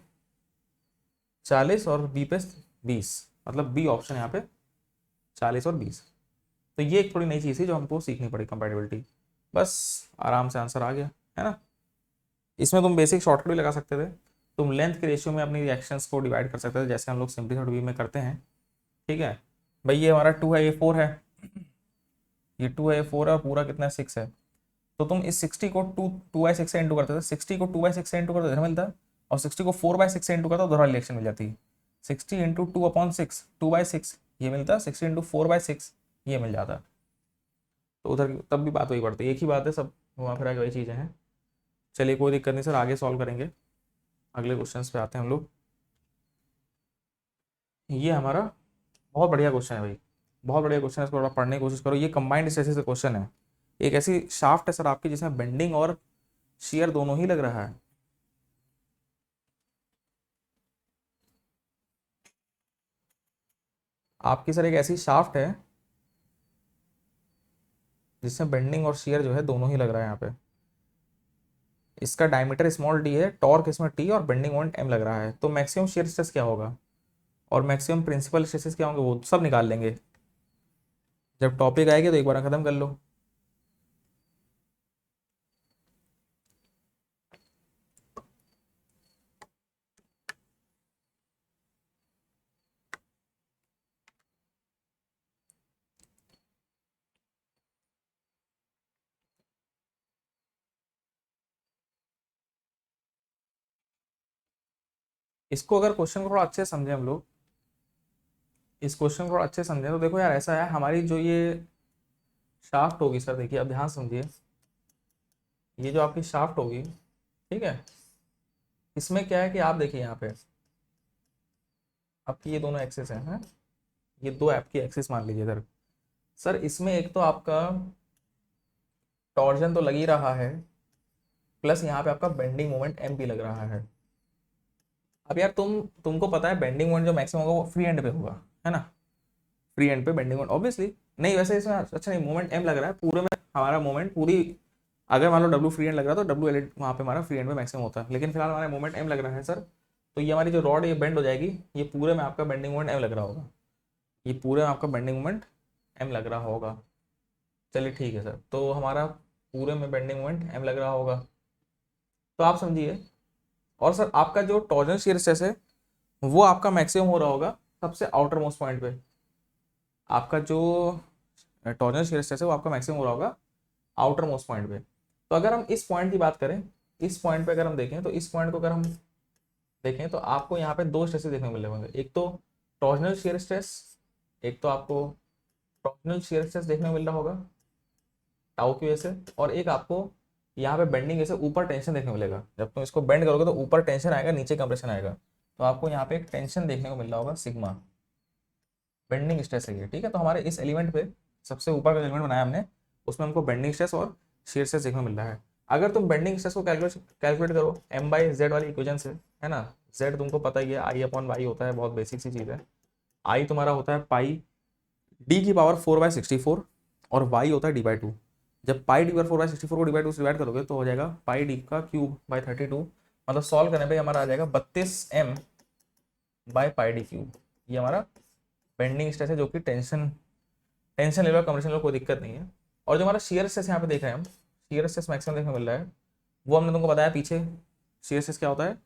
40 और B पे 20, मतलब B ऑप्शन यहाँ पे 40 और 20। तो ये एक थोड़ी नई चीज़ थी जो हमको सीखनी पड़ी, कंपैटिबिलिटी। बस आराम से आंसर आ गया, है ना। इसमें तुम बेसिक शॉर्टकट भी लगा सकते थे, तुम लेंथ के रेशियो में अपनी रिएक्शंस को डिवाइड कर सकते थे, जैसे हम लोग सिंपलीफाइड वे में करते हैं। ठीक है भाई, ये हमारा 2 है, ये 4 है, ये 2 है, ये 4 है, और पूरा कितना 6 है। तो तुम इस 60 को 2/6 से इंटू करते थे, 60 को 2/6 से इंटू करते इधर मिलता, और 60 को 4/6 से इंटू करता दोहरा रिएक्शन मिल जाती। 60 × 2/6 2/6 ये मिलता, 60 × 4/6 ये मिल जाता। तो उधर तब भी बात वही पड़ती, एक ही बात है, सब वहाँ फिर आगे वही चीज़ें हैं। चलिए कोई दिक्कत नहीं सर, आगे सॉल्व करेंगे, अगले क्वेश्चन पे आते हैं हम लोग। ये हमारा बहुत बढ़िया क्वेश्चन है भाई, बहुत बढ़िया क्वेश्चन है, इसको थोड़ा पढ़ने की कोशिश करो। ये कंबाइंड स्ट्रेसेस का क्वेश्चन है, एक ऐसी शाफ्ट है सर आपकी जिसमें बेंडिंग और शियर दोनों ही लग रहा है। आपकी सर एक ऐसी शाफ्ट है जिसमें बेंडिंग और शियर जो है दोनों ही लग रहा है यहाँ पे। इसका डायमीटर स्मॉल डी है, टॉर्क इसमें टी और बेंडिंग मोमेंट एम लग रहा है, तो मैक्सिमम शियर स्ट्रेस क्या होगा और मैक्सिमम प्रिंसिपल स्ट्रेसेस क्या होंगे वो सब निकाल लेंगे। जब टॉपिक आएगी तो एक बार खत्म कर लो। इसको अगर क्वेश्चन को थोड़ा अच्छे से समझे हम लोग, इस क्वेश्चन को थोड़ा अच्छे से समझे तो देखो यार ऐसा है, हमारी जो ये शाफ्ट होगी सर, देखिए अब ध्यान समझिए, ये जो आपकी शाफ्ट होगी, ठीक है, इसमें क्या है कि आप देखिए यहाँ पे आपकी ये दोनों एक्सिस हैं, ये दो आपकी एक्सिस मान लीजिए सर। सर इसमें एक तो आपका टॉर्जन तो लग ही रहा है, प्लस यहाँ पे आपका बेंडिंग मोमेंट एम भी लग रहा है। अब यार तुमको पता है बेंडिंग मोमेंट जो मैक्सिमम होगा वो फ्री एंड पे होगा, है ना, फ्री एंड पे बेंडिंग मोमेंट ऑब्वियसली नहीं, वैसे इसमें अच्छा नहीं, मोमेंट एम लग रहा है पूरे में, हमारा मोमेंट पूरी, अगर मान लो डब्ल्यू फ्री एंड लग रहा है तो डब्ल्यू एल वहाँ पे हमारा फ्री एंड पे मैक्सिमम होता है, लेकिन फिलहाल हमारा मोमेंट एम लग रहा है सर, तो ये हमारी जो रॉड ये बेंड हो जाएगी, ये पूरे में आपका बेंडिंग मोमेंट एम लग रहा होगा, ये पूरे में आपका बेंडिंग मोमेंट एम लग रहा होगा। चलिए ठीक है सर, तो हमारा पूरे में बेंडिंग मोमेंट एम लग रहा होगा, तो आप समझिए। और सर आपका जो टॉर्जन शियर स्ट्रेस है वो आपका मैक्सिमम हो रहा होगा सबसे आउटर मोस्ट पॉइंट पे, आपका जो टॉर्जन शियर स्ट्रेस है वो आपका मैक्सिमम हो रहा होगा आउटर मोस्ट पॉइंट पे। तो अगर हम इस पॉइंट की बात करें, इस पॉइंट पे अगर हम देखें, तो इस पॉइंट को अगर हम देखें तो आपको यहाँ पे दो स्ट्रेसेस देखने को मिल रहे होंगे, एक तो टॉर्जनल शियर स्ट्रेस, एक तो आपको टॉर्जनल शियर स्ट्रेस देखने को मिल रहा होगा टाउ की वजह से, और एक आपको यहाँ पे बेंडिंग जैसे ऊपर टेंशन देखने को मिलेगा, जब तुम इसको बेंड करोगे तो ऊपर टेंशन आएगा, नीचे कंप्रेशन आएगा, तो आपको यहाँ पे एक टेंशन देखने को मिल रहा होगा सिग्मा, बेंडिंग स्ट्रेस है ये, ठीक है। तो हमारे इस एलिमेंट पे सबसे ऊपर का एलिमेंट बनाया हमने, उसमें हमको बेंडिंग स्ट्रेस और शियर स्ट्रेस देखने को मिल रहा है। अगर तुम बेंडिंग स्ट्रेस को कैलकुलेट करो एम बाई जेड वाली इक्वेशन से, है ना, जेड तुमको पता ही है आई अपॉन वाई होता है, बहुत बेसिक सी चीज़ है। आई तुम्हारा होता है पाई डी की पावर 4/64 और वाई होता है d/2। जब पाई डी पावर 4/64 को d/2 से डिवाइड करोगे तो हो जाएगा पाई डी का क्यूब बाई 32, मतलब सॉल्व करने पे हमारा आ जाएगा 32m bye pi D cube. ये हमारा बेंडिंग स्ट्रेस है, जो कि टेंशन लेवल कंप्रेशन लेवल कोई दिक्कत नहीं है। और जो हमारा शियर स्ट्रेस यहाँ पे देख रहे हैं हम, शियर स्ट्रेस मैक्सिमम देखने को मिल रहा है, वो हमने तुमको बताया पीछे, शियर स्ट्रेस क्या होता है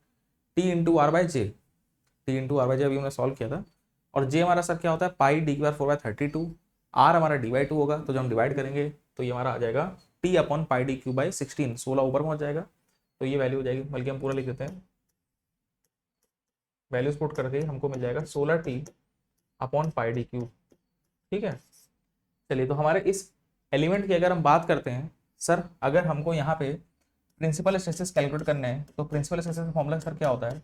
T into R by J, T into R by J अभी हमने सॉल्व किया था, और जे हमारा सर क्या होता है पाई डी की पावर 4/32, आर हमारा d/2 होगा, तो जब हम डिवाइड करेंगे तो ये हमारा आ जाएगा T upon pi D cube by 16, 16 ऊपर पहुंच जाएगा, तो ये वैल्यू हो जाएगी, बल्कि हम पूरा लिख देते हैं, वैल्यूज पुट करके हमको मिल जाएगा 16T upon pi D cube, ठीक है। चलिए, तो हमारे इस एलिमेंट की अगर हम बात करते हैं सर, अगर हमको यहाँ पे प्रिंसिपल स्ट्रेसेस कैलकुलेट करने हैं, तो प्रिंसिपल स्ट्रेसेस का फॉर्मूला सर क्या होता है,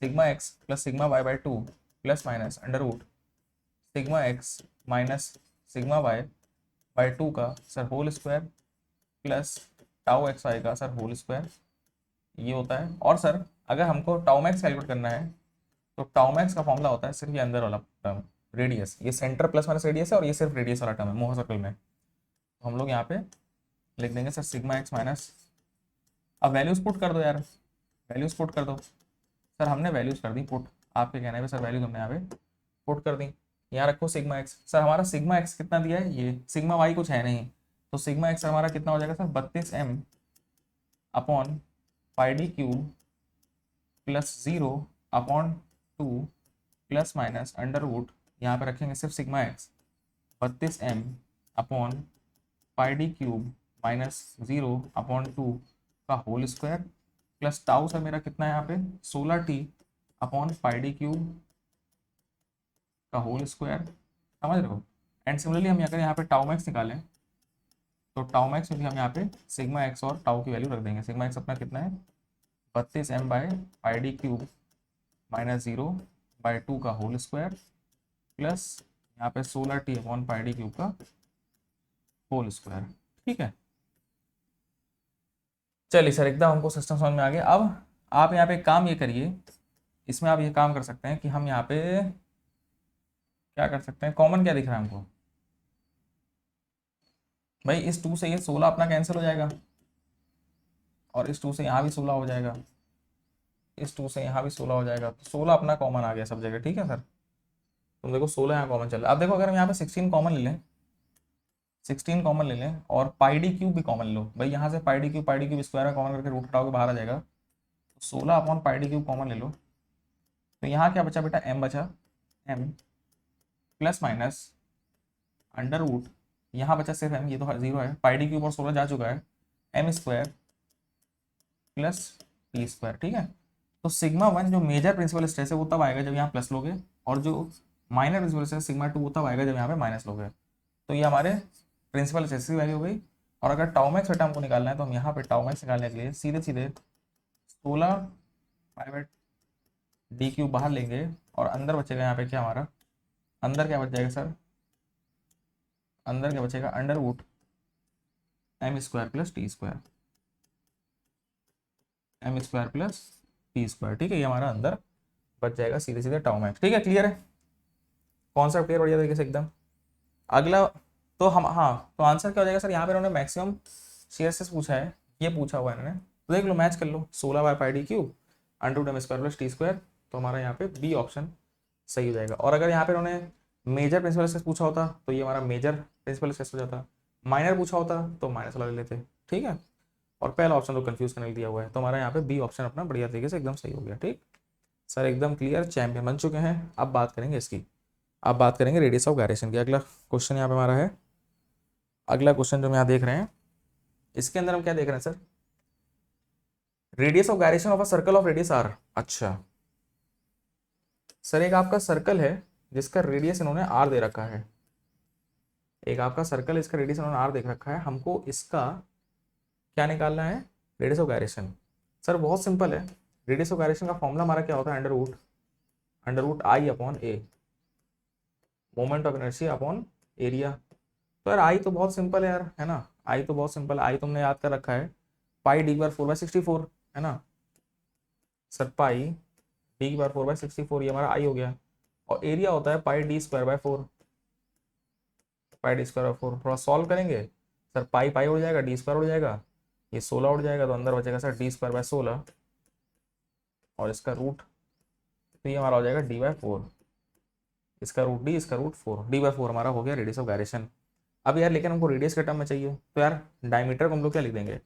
sigma x plus sigma y by 2 plus minus under root sigma x minus sigma y by 2 का sir whole square plus tau x y का सर होल स्क्वायर, ये होता है। और सर अगर हमको टाउ मैक्स कैलकुलेट करना है, तो टाउ मैक्स का फॉर्मूला होता है सिर्फ ये अंदर वाला टर्म रेडियस, ये सेंटर प्लस माइनस रेडियस है, और ये सिर्फ रेडियस वाला टर्म है मोहर सर्कल में, तो हम लोग यहाँ पे लिख देंगे सर सिग्मा एक्स माइनस, अब वैल्यूज पुट कर दो यार, वैल्यूज पुट कर दो सर, हमने वैल्यूज कर दी पुट, आपके कहने पे सर वैल्यूज हमने यहाँ पे पुट कर दी। यहाँ रखो सिग्मा एक्स, सर हमारा सिग्मा एक्स कितना दिया है, ये सिग्मा वाई कुछ है नहीं, तो सिग्मा एक्स हमारा कितना हो जाएगा sir 32m upon pi D cube plus 0 upon 2 plus minus under root, यहाँ पे रखेंगे सिर्फ sigma x 32m upon pi D cube minus 0 upon 2 का whole square plus tau sir मेरा कितना है यहाँ पे 16T upon pi D cube का होल स्क्वायर, समझ रहे हो। एंड सिमिलरली हम अगर यहाँ पे टाउ मैक्स निकालें, तो टाउ मैक्स में भी हम यहाँ पे सिग्मा एक्स और टाउ की वैल्यू रख देंगे। सिग्मा एक्स अपना कितना है 32m by pi D cube minus 0 by 2 का होल स्क्वायर प्लस यहाँ पे 16T upon pi D cube का होल स्क्वायर, ठीक है। चलिए सर, एकदम हमको सिस्टम समझ में आ गया। अब आप यहाँ पे काम ये करिए, इसमें आप ये काम कर सकते हैं कि हम यहाँ पे क्या कर सकते हैं, कॉमन क्या दिख रहा है हमको भाई, इस 2 से ये 16 अपना कैंसिल हो जाएगा, और इस 2 से यहाँ भी 16 हो जाएगा, इस 2 से यहाँ भी 16 हो जाएगा, तो 16 अपना कॉमन आ गया सब जगह, ठीक है सर। तुम देखो 16 यहाँ कॉमन चल रहा है। अब देखो अगर हम यहाँ पे 16 कॉमन ले लें, 16 कॉमन ले लें और पाई डी क्यूब भी कॉमन लो भाई, यहाँ से पाई डी क्यूब स्क्वायर में कॉमन करके रूट हटाओगे बाहर आ जाएगा, तो 16 upon pi D cube common ले लो, तो यहाँ क्या बचा बेटा, m बचा, m plus minus under root, यहाँ बचा सिर्फ m, ये तो 0 है, पाई डी क्यूब और 16 जा चुका है, m square plus T square, ठीक है। तो सिग्मा 1 जो मेजर प्रिंसिपल स्ट्रेस है वो तब आएगा जब यहाँ प्लस लोगे, और जो माइनर प्रिंसिपल स्ट्रेस सिग्मा 2 वो तब आएगा जब यहाँ पे माइनस लोगे। तो ये हमारे प्रिंसिपल स्ट्रेस की वैल्यू हो गई। और अगर टाउ मैक्स बेटा हमको निकालना है तो हम यहाँ पे टाउ मैक्स निकालने के लिए सीधे सीधे 16 पाई बाय डी क्यूब बाहर लेंगे और अंदर बचेगा यहाँ पे क्या हमारा, अंदर क्या बच जाएगा सर, अंदर क्या बचेगा, under root m square plus T square, m square plus T square, ठीक है। ये हमारा अंदर बच जाएगा सीधे सीधे टाउ मैक्स, ठीक है। क्लियर है, कॉन्सेप्ट क्लियर बढ़िया तरीके से एकदम। अगला तो हम, हाँ तो आंसर क्या हो जाएगा सर, यहाँ पे उन्होंने मैक्सिमम शेयर से पूछा है, ये पूछा हुआ है इन्होंने, तो देख लो मैच कर लो, 16 by pi D cube under root m square plus T square, तो हमारा यहाँ पे बी ऑप्शन सही हो जाएगा। और अगर यहाँ पे उन्होंने मेजर प्रिंसिपल स्ट्रेस पूछा होता तो ये हमारा मेजर प्रिंसिपल स्ट्रेस हो जाता, माइनर पूछा होता तो माइनस वाला ले लेते, ठीक है। और पहला ऑप्शन तो कंफ्यूज करने दिया हुआ है, तो हमारा यहाँ पे बी ऑप्शन अपना बढ़िया तरीके से एकदम सही हो गया, ठीक सर, एकदम क्लियर, चैंपियन बन चुके हैं। अब बात करेंगे इसकी, अब बात करेंगे रेडियस ऑफ गायरेशन की। अगला क्वेश्चन यहाँ पे हमारा है, अगला क्वेश्चन जो हम यहाँ देख रहे हैं, इसके अंदर हम क्या देख रहे हैं sir, radius of gyration of a circle of radius R. अच्छा सर, एक आपका सर्कल है जिसका रेडियस इन्होंने आर दे रखा है, एक आपका सर्कल इसका रेडियस इन्होंने आर देख रखा है, हमको इसका क्या निकालना है, रेडियस ऑफ गायरेशन। सर बहुत सिंपल है, रेडियस ऑफ गायरेशन का फॉर्मूला हमारा क्या होता है, under root I upon A, moment of inertia upon area. तो यार आई तो बहुत सिंपल है यार, है ना, आई तो बहुत सिंपल, आई तुमने याद कर रखा है, पाई डी बार 4/64 है ना सर, पाई डी बार 4/64 ये हमारा आई हो गया, और एरिया होता है pi D square by 4, pi D square by 4। थोड़ा सॉल्व करेंगे सर, पाई पाई उड़ जाएगा, डी स्क्वायर उड़ जाएगा, ये 16 उड़ जाएगा, तो अंदर बचेगा सर डी स्क्वायर बाय 16 और इसका रूट, तो ये हमारा हो जाएगा डी बाय 4, इसका रूट डी, इसका रूट 4, डी बाय 4 हमारा हो गया रेडियस ऑफ गायरेशन। अब यार लेकिन हमको रेडियस के टर्म में चाहिए, तो यार डायमीटर को हम लोग क्या लिख देंगे,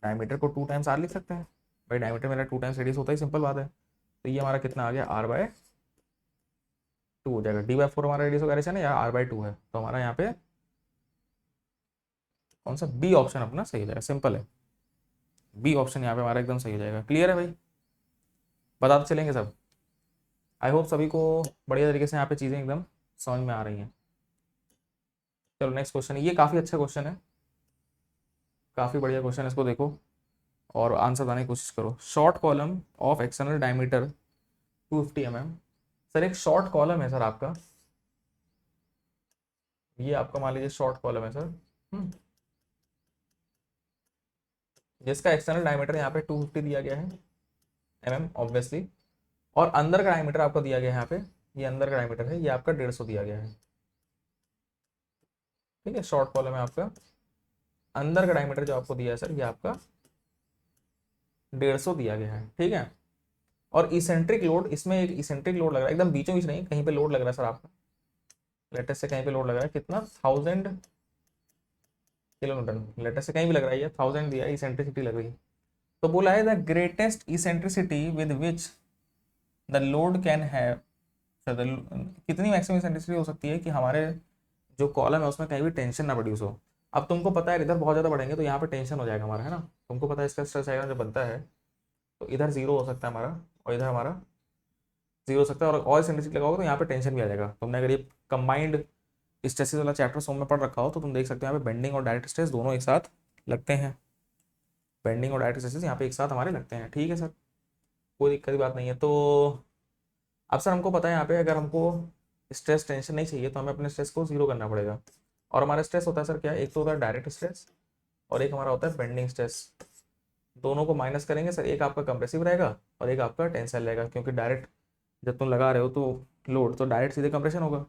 डायमीटर को 2 टाइम्स आर लिख सकते हैं भाई, डायमीटर मेरा 2 टाइम्स रेडियस होता है, सिंपल बात है। तो ये हमारा कितना आ गया, r बाय 2 हो जाएगा, डी बाय 4 हमारा रेडियस ऑफ गायरेशन है, या r बाय 2 है, तो हमारा यहाँ पे कौन सा बी ऑप्शन अपना सही हो जाएगा, सिंपल है, बी ऑप्शन यहाँ पे हमारा एकदम सही हो जाएगा। क्लियर है भाई, बताते चलेंगे सब। आई होप सभी को बढ़िया तरीके से यहाँ पे चीज़ें एकदम समझ में आ रही हैं। चलो नेक्स्ट क्वेश्चन, ये काफ़ी अच्छा क्वेश्चन है, काफ़ी बढ़िया क्वेश्चन है, इसको देखो और आंसर बनाने की कोशिश करो। Short column of external diameter 250 mm। Sir एक शॉर्ट कॉलम है सर आपका, ये आपका मान लीजिए शॉर्ट कॉलम है सर, जिसका एक्सटर्नल डायमीटर यहाँ पे 250 दिया गया है mm ऑब्वियसली, और अंदर का डायमीटर आपको दिया गया है यहाँ पे, ये अंदर का डायमीटर है, ये आपका 150 दिया गया है, ठीक है। शॉर्ट कॉलम है आपका, अंदर का डायमीटर जो आपको दिया है सर, ये आपका 150 दिया गया है, ठीक है। और इसेंट्रिक लोड, इसमें एक इसेंट्रिक लोड लग रहा है, एकदम बीचों बीच नहीं, कहीं पे लोड लग रहा है सर आपका, लेटेस्ट से कहीं पे लोड लग रहा है, कितना 1000 किलोन्यूटन, लेटेस्ट से कहीं भी लग रहा है, 1000 दिया है, इसेंट्रिसिटी लग रही है। तो बोला है the greatest eccentricity with which the load can have, कितनी मैक्सिमम इसेंट्रिसिटी हो सकती है कि हमारे जो कॉलम है उसमें कहीं भी टेंशन ना प्रोड्यूस हो। अब तुमको पता है इधर बहुत ज़्यादा बढ़ेंगे तो यहाँ पे टेंशन हो जाएगा हमारा, है ना, तुमको पता है इसका स्ट्रेस डायग्राम जो बनता है, तो इधर 0 हो सकता है हमारा, और इधर हमारा 0 हो सकता है, और इसेंट्रिसिटी लगाओगे तो यहाँ पे टेंशन भी आ जाएगा। तुमने अगर ये कंबाइंड स्ट्रेसेस वाला चैप्टर सोम में पढ़ रखा हो तो तुम देख सकते हो यहाँ पे बेंडिंग और डायरेक्ट स्ट्रेस दोनों एक साथ लगते हैं, बेंडिंग और डायरेक्ट स्ट्रेसेस यहाँ पे एक साथ हमारे लगते हैं, ठीक है सर, कोई दिक्कत की बात नहीं है। तो अब सर हमको पता है यहाँ पे अगर हमको स्ट्रेस टेंशन नहीं चाहिए तो हमें अपने स्ट्रेस को 0 करना पड़ेगा, और हमारा स्ट्रेस होता है सर क्या, एक तो होता है डायरेक्ट स्ट्रेस और एक हमारा होता है बेंडिंग स्ट्रेस। दोनों को माइनस करेंगे सर, एक आपका कंप्रेसिव रहेगा और एक आपका टेंसाइल रहेगा, क्योंकि डायरेक्ट जब तुम लगा रहे हो तो लोड तो डायरेक्ट सीधे कंप्रेशन होगा,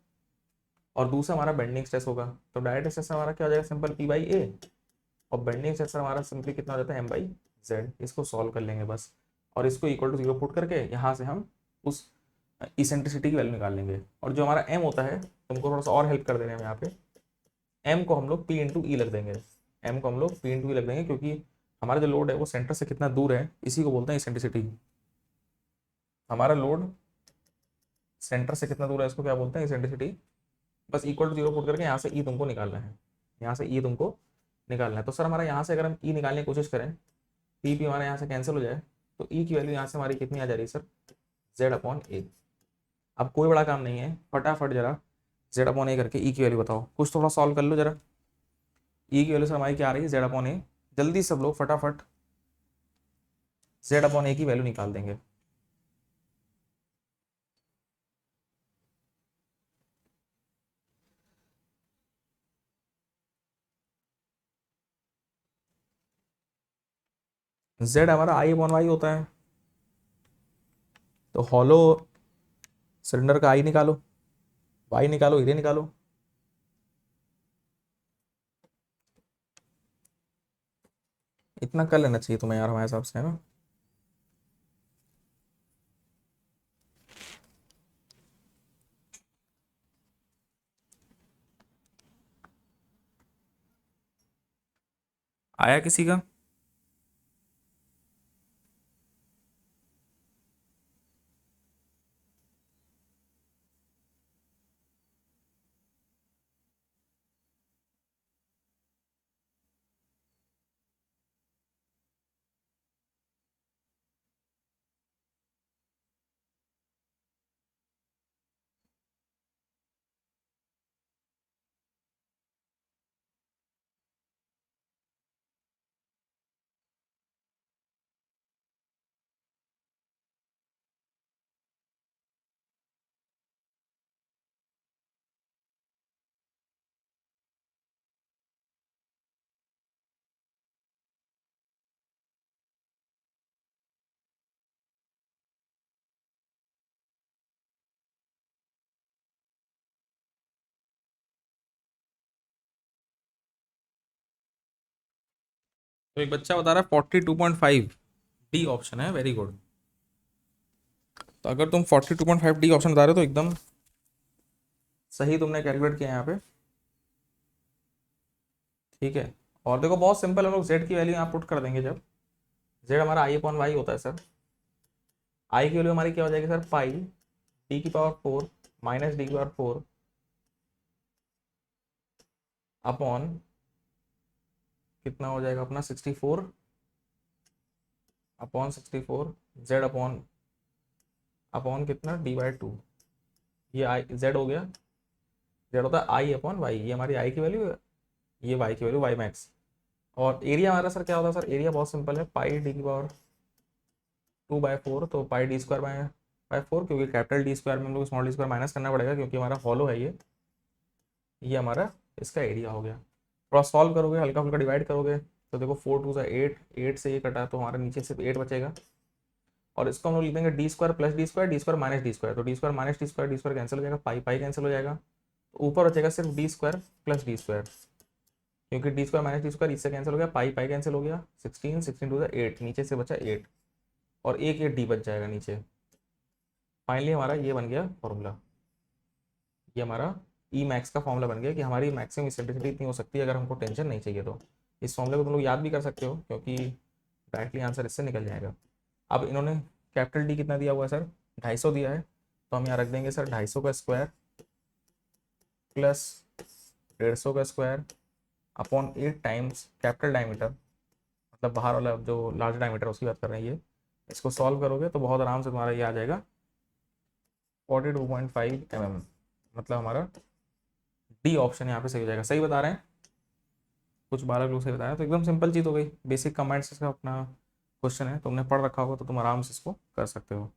और दूसरा हमारा बेंडिंग स्ट्रेस होगा। तो डायरेक्ट स्ट्रेस हमारा क्या हो जाएगा, सिंपल P/A, और बेंडिंग स्ट्रेस हमारा सिंपली कितना हो जाता है एम बाई जेड। इसको सॉल्व कर लेंगे बस, और इसको इक्वल टू 0 पुट करके यहाँ से हम उस इसेंट्रिसिटी की वैल्यू निकाल लेंगे। और जो हमारा एम होता है, तुमको थोड़ा सा और हेल्प कर दे रहे हैं यहाँ पे, एम को हम लोग पी इंटू ई लग देंगे। एम को हम लोग पी इंटू ई लग देंगे, क्योंकि हमारा जो लोड है वो सेंटर से कितना दूर है इसी को बोलते हैं इसेंट्रिसिटी। हमारा लोड सेंटर से कितना दूर है इसको क्या बोलते हैं इसेंट्रिसिटी। बस इक्वल टू 0 पुट करके यहाँ से ई तुमको निकालना है, यहाँ से ई तुमको निकालना है। तो सर हमारा यहाँ से अगर हम ई निकालने की कोशिश करें, पी पी हमारे यहाँ से कैंसिल हो जाए, तो ई की वैल्यू यहाँ से हमारी कितनी आ जा रही है सर, जेड अपॉन ए। अब कोई बड़ा काम नहीं है, फटाफट जरा जेड अपॉन ए करके ई की वैल्यू बताओ, कुछ थोड़ा सॉल्व कर लो जरा। ई की वैल्यू सर हमारी क्या आ रही है, जेड अपॉन ए। जल्दी सब लोग फटाफट जेड अपॉन ए की वैल्यू निकाल देंगे। जेड हमारा आई अपॉन वाई होता है, तो हॉलो सिलेंडर का आई निकालो, वाई निकालो, एरिया निकालो। इतना कर लेना चाहिए तुम्हें यार हमारे हिसाब से, है ना। आया किसी का? तो एक बच्चा बता रहा है 42.5 डी ऑप्शन है, वेरी गुड। तो अगर तुम 42.5 डी ऑप्शन बता रहे हो तो एकदम सही तुमने कैलकुलेट किया यहाँ पे, ठीक है। और देखो बहुत सिंपल, हम लोग जेड की वैल्यू यहाँ पुट कर देंगे। जब जेड हमारा आई अपॉन वाई होता है सर, आई की वैल्यू हमारी क्या हो जाएगी सर, पाई डी की पावर 4 माइनस डी की पावर 4 अपॉन कितना हो जाएगा अपना 64 अपॉन 64 जेड अपॉन अपॉन कितना डी बाई 2। ये आई जेड हो गया, जेड होता है आई अपॉन वाई, ये हमारी आई की वैल्यू है, ये वाई की वैल्यू वाई मैक्स। और एरिया हमारा सर क्या होता है सर, एरिया बहुत सिंपल है, पाई डी की पावर 2/4, तो पाई डी स्क्वायर बाय 4, क्योंकि कैपिटल डी स्क्वायर में हम लोग स्मॉल डी स्क्वायर माइनस करना पड़ेगा, क्योंकि हमारा हॉलो है ये हमारा इसका एरिया हो गया। थोड़ा सॉल्व करोगे, हल्का फुल्का डिवाइड करोगे, तो देखो 4 2 8, 8 से ये कटा तो हमारा नीचे सिर्फ 8 बचेगा। और इसको हम लोग लिख देंगे D square plus D square, D square minus D square, तो D square minus D square, D square cancel हो जाएगा, पाई पाई कैंसिल हो जाएगा, तो ऊपर बचेगा सिर्फ D square plus D square, क्योंकि D square minus D square इससे कैंसिल हो गया, पाई पाई कैंसिल हो गया, 16 16 2 8, नीचे से बचा 8 और एक डी बच जाएगा नीचे। फाइनली हमारा ये बन गया फॉर्मूला, ये हमारा ई मैक्स का फॉर्मूला बन गया कि हमारी मैक्सिमम इसेंट्रिसिटी इतनी हो सकती है अगर हमको टेंशन नहीं चाहिए तो। इस फॉर्मूले को तुम लोग याद भी कर सकते हो, क्योंकि डायरेक्टली आंसर इससे निकल जाएगा। अब इन्होंने कैपिटल डी कितना दिया हुआ है सर, 250 दिया है, तो हम यहाँ रख देंगे सर 250 का स्क्वायर प्लस 150 का square upon 8 times capital diameter, मतलब बाहर वाला जो लार्ज डायमीटर उसकी बात कर रहे हैं ये। इसको सॉल्व करोगे तो बहुत आराम से तुम्हारा ये आ जाएगा 42.5 mm, मतलब हमारा डी ऑप्शन यहाँ पे सही हो जाएगा। सही बता रहे हैं कुछ 12 लोग सही बता रहे हैं, तो एकदम सिंपल चीज़ हो गई। बेसिक कमांड्स का अपना क्वेश्चन है, तुमने पढ़ रखा होगा तो तुम आराम से इसको कर सकते हो।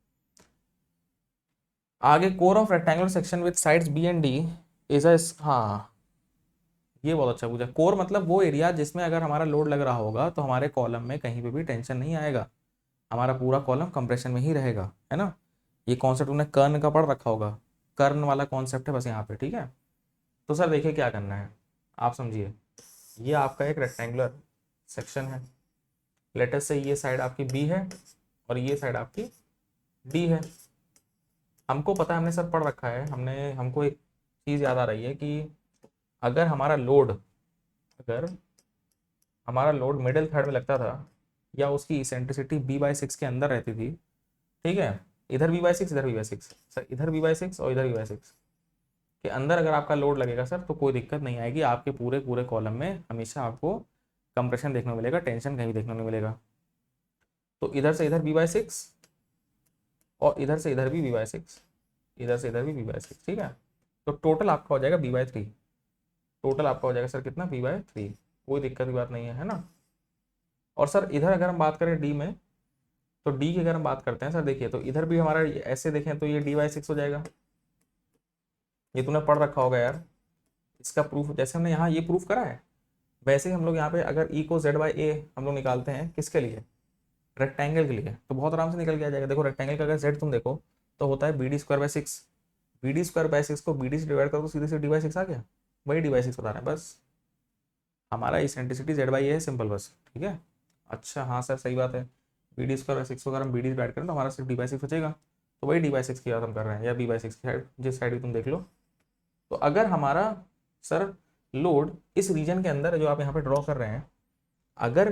आगे core of rectangular section with sides B and D is a, हाँ ये बहुत अच्छा पूछा। कोर मतलब वो एरिया जिसमें अगर हमारा लोड लग रहा होगा तो हमारे कॉलम में कहीं पे भी टेंशन नहीं आएगा, हमारा पूरा कॉलम कंप्रेशन में ही रहेगा, है ना। ये कॉन्सेप्ट तुमने कर्न का पढ़ रखा होगा, कर्न वाला कॉन्सेप्ट है बस यहाँ पे, ठीक है। तो सर देखिए क्या करना है, आप समझिए, ये आपका एक रेक्टेंगुलर सेक्शन है। लेटर से ये साइड आपकी बी है और ये साइड आपकी डी है। हमको पता है, हमने सर पढ़ रखा है, हमको एक चीज़ याद आ रही है कि अगर हमारा लोड मिडिल थर्ड में लगता था या उसकी इसेंट्रिसिटी b/6 के अंदर रहती थी, ठीक है, इधर b/6 इधर b/6 सर, इधर b/6 और इधर b/6 के अंदर अगर आपका लोड लगेगा सर तो कोई दिक्कत नहीं आएगी। आपके पूरे कॉलम में हमेशा आपको कंप्रेशन देखने को मिलेगा, टेंशन कहीं देखने को नहीं मिलेगा। तो इधर से इधर b/6 और इधर से इधर भी b/6, इधर से इधर भी b/6, ठीक है। तो टोटल आपका हो जाएगा b/3। टोटल आपका हो जाएगा सर कितना, b/3। कोई दिक्कत की बात नहीं है ना। और सर इधर अगर हम बात करें डी में, तो डी की अगर हम बात करते हैं सर, देखिए तो इधर भी हमारा ऐसे देखें तो ये d/6 हो जाएगा। ये तूने पढ़ रखा होगा यार, इसका प्रूफ जैसे हमने यहाँ ये प्रूफ करा है, वैसे ही हम लोग यहाँ पे अगर e को z/a हम लोग निकालते हैं किसके लिए, रेक्टेंगल के लिए, तो बहुत आराम से निकल के आ जाएगा। देखो रेक्टेंगल का अगर z तुम देखो तो होता है bd²/6। bd²/6 को bd से डिवाइड करो तो सीधे से d/6 आ गया, वही d/6 बता रहे हैं बस। हमारा इसेंट्रिसिटी z/a है, सिंपल बस, ठीक है। अच्छा हाँ सर सही बात है, bd²/6 को अगर हम bd से डिवाइड करें तो हमारा सिर्फ d/6 बचेगा, तो वही d/6 की बात हम कर रहे हैं, या b/6 की साइड, जिस साइड भी तुम देख लो। तो अगर हमारा सर लोड इस रीजन के अंदर जो आप यहाँ पे ड्रॉ कर रहे हैं, अगर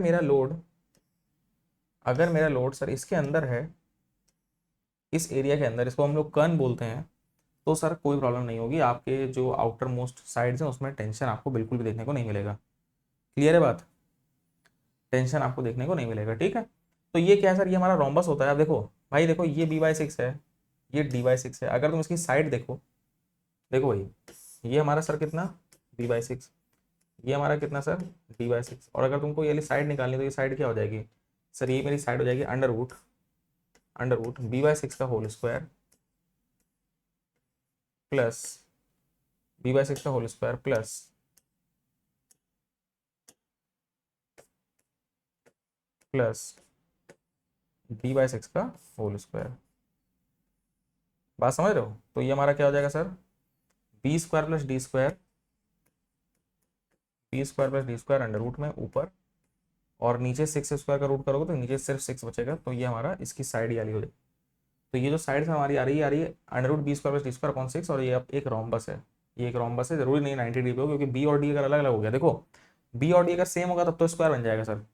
मेरा लोड सर इसके अंदर है, इस एरिया के अंदर, इसको हम लोग कर्न बोलते हैं, तो सर कोई प्रॉब्लम नहीं होगी। आपके जो आउटर मोस्ट साइड्स हैं उसमें टेंशन आपको बिल्कुल भी देखने को नहीं मिलेगा। क्लियर है बात, टेंशन आपको देखने को नहीं मिलेगा, ठीक है। तो ये क्या है सर, ये हमारा रोम्बस होता है। अब देखो भाई, देखो ये b/6 है, ये d/6 है। अगर तुम इसकी साइड देखो भाई, ये हमारा सर कितना b/6, ये हमारा कितना सर d/6। और अगर तुमको ये वाली साइड निकालनी तो ये साइड क्या हो जाएगी सर, ये मेरी साइड हो जाएगी अंडर रूट b/6 का होल स्क्वायर प्लस b/6 का होल स्क्वायर प्लस d/6 का होल स्क्वायर। बात समझ रहे हो। तो ये हमारा क्या हो जाएगा sir, b² + d² under root में ऊपर, और नीचे 6² का रूट करोगे तो नीचे सिर्फ 6 बचेगा। तो ये हमारा इसकी साइड वाली हो जाएगी। तो ये जो साइड हमारी आ रही है अंडर रूट b² + d²/6, और ये अब एक रोम्बस है। ये एक रोम्बस है, जरूरी नहीं 90 डिग्री हो, क्योंकि b और d अगर अलग अलग हो गया, देखो b और d अगर सेम होगा तब तो स्क्वायर बन जाएगा सर,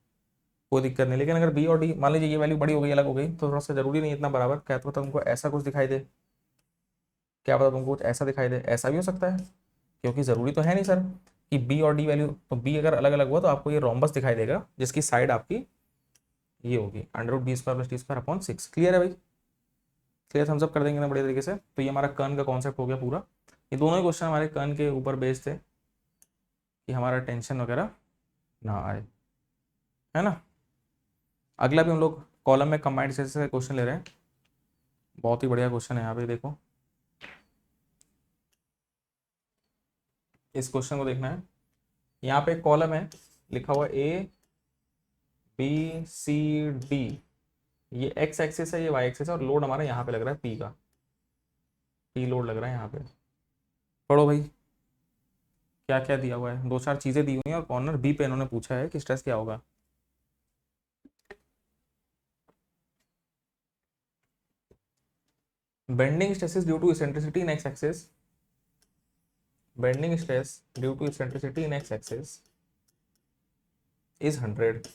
कोई दिक्कत नहीं। लेकिन अगर b और d मान लीजिए ये वैल्यू बड़ी हो गई, अलग हो गई, तो थोड़ा सा जरूरी नहीं इतना बराबर। क्या पता तुमको ऐसा कुछ दिखाई दे, क्या पता तुमको कुछ ऐसा दिखाई दे, ऐसा भी हो सकता है, क्योंकि जरूरी तो है नहीं सर कि b और d वैल्यू, तो b अगर अलग अलग हुआ तो आपको ये रोम्बस दिखाई देगा, जिसकी साइड आपकी ये होगी under root b² + d²/6। Clear है भाई, क्लियर, थम्स अप कर देंगे ना बढ़िया तरीके से। तो ये हमारा कर्न का कॉन्सेप्ट हो गया पूरा। ये दोनों ही क्वेश्चन हमारे कर्न के ऊपर बेस्ड थे कि हमारा टेंशन वगैरह ना आए, है ना। अगला भी हम लोग कॉलम में कंबाइंड स्ट्रेसेस का क्वेश्चन ले रहे हैं। बहुत ही बढ़िया क्वेश्चन है यहाँ पे, देखो इस क्वेश्चन को देखना है। यहाँ पे एक कॉलम है, लिखा हुआ A B C D, ये x एक्सिस है, ये y एक्सिस है, और लोड हमारा यहाँ पे लग रहा है P का, P लोड लग रहा है यहाँ पे। पढ़ो भाई क्या क्या दिया हुआ है, 2-4 चीजें दी हुई हैं, और कॉर्नर B पे इन्होंने पूछा है कि स्ट्रेस क्या होगा। Bending stresses due to eccentricity in x axis, bending stress due to eccentricity in x axis is 100,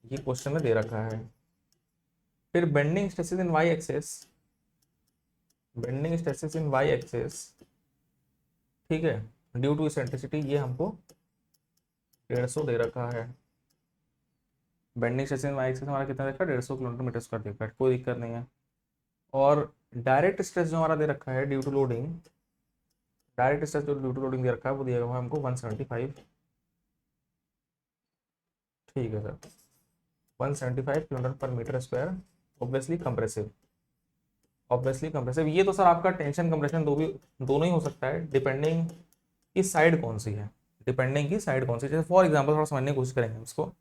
ये क्वेश्चन में दे रखा है। फिर bending stresses in y axis, bending stresses in y axis, ठीक है, ड्यू टू इसेंट्रिसिटी, ये हमको 150 दे रखा है। Bending stresses in y axis हमारा कितना देखा, 150 kN/m² देखा है, कोई दिक्कत नहीं है। और डायरेक्ट स्ट्रेस जो हमारा दे रखा है due to loading, direct stress जो ड्यू टू लोडिंग दे रखा है वो दिया हुआ है हमको 175, ठीक है sir, 175 kN/m²। Obviously compressive, obviously compressive. ये तो सर आपका टेंशन कंप्रेशन दोनों ही हो सकता है, डिपेंडिंग की साइड कौन सी है, डिपेंडिंग की साइड कौन सी। जैसे फॉर एग्जांपल थोड़ा समझने की कोशिश करेंगे इसको।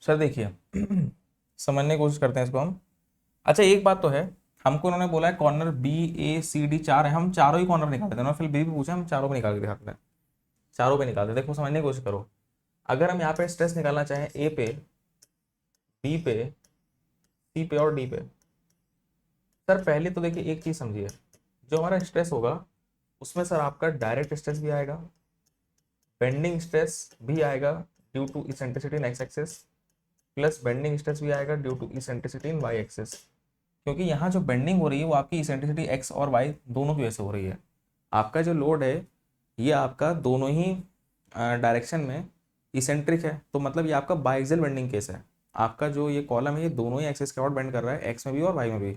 सर देखिए समझने की कोशिश करते हैं इसको हम। अच्छा एक बात तो है, हमको उन्होंने बोला है corner B A C D 4 है, हम चारों ही कॉर्नर निकाल देते हैं, फिर B भी पूछा हम चारों को निकाल के दिखाते हैं। चारों पे निकालते हैं। देखो समझने की कोशिश करो, अगर हम यहाँ पे स्ट्रेस निकालना चाहें ए पे, बी पे, सी पे और डी पे, सर पहले तो देखिए एक चीज समझिए, जो हमारा स्ट्रेस होगा उसमें सर आपका डायरेक्ट स्ट्रेस भी आएगा, बेंडिंग स्ट्रेस भी आएगा due to eccentricity in X axis, plus bending stress भी आएगा due to eccentricity in Y axis. क्योंकि यहाँ जो बेंडिंग हो रही है वो आपकी इसेंट्रिसिटी एक्स और वाई दोनों की वजह से हो रही है। आपका जो लोड है ये आपका दोनों ही डायरेक्शन में इसेंट्रिक है, तो मतलब ये आपका बाइएक्सियल बेंडिंग केस है। आपका जो ये कॉलम है ये दोनों ही एक्सिस के आउट बेंड कर रहा है, एक्स में भी और वाई में भी,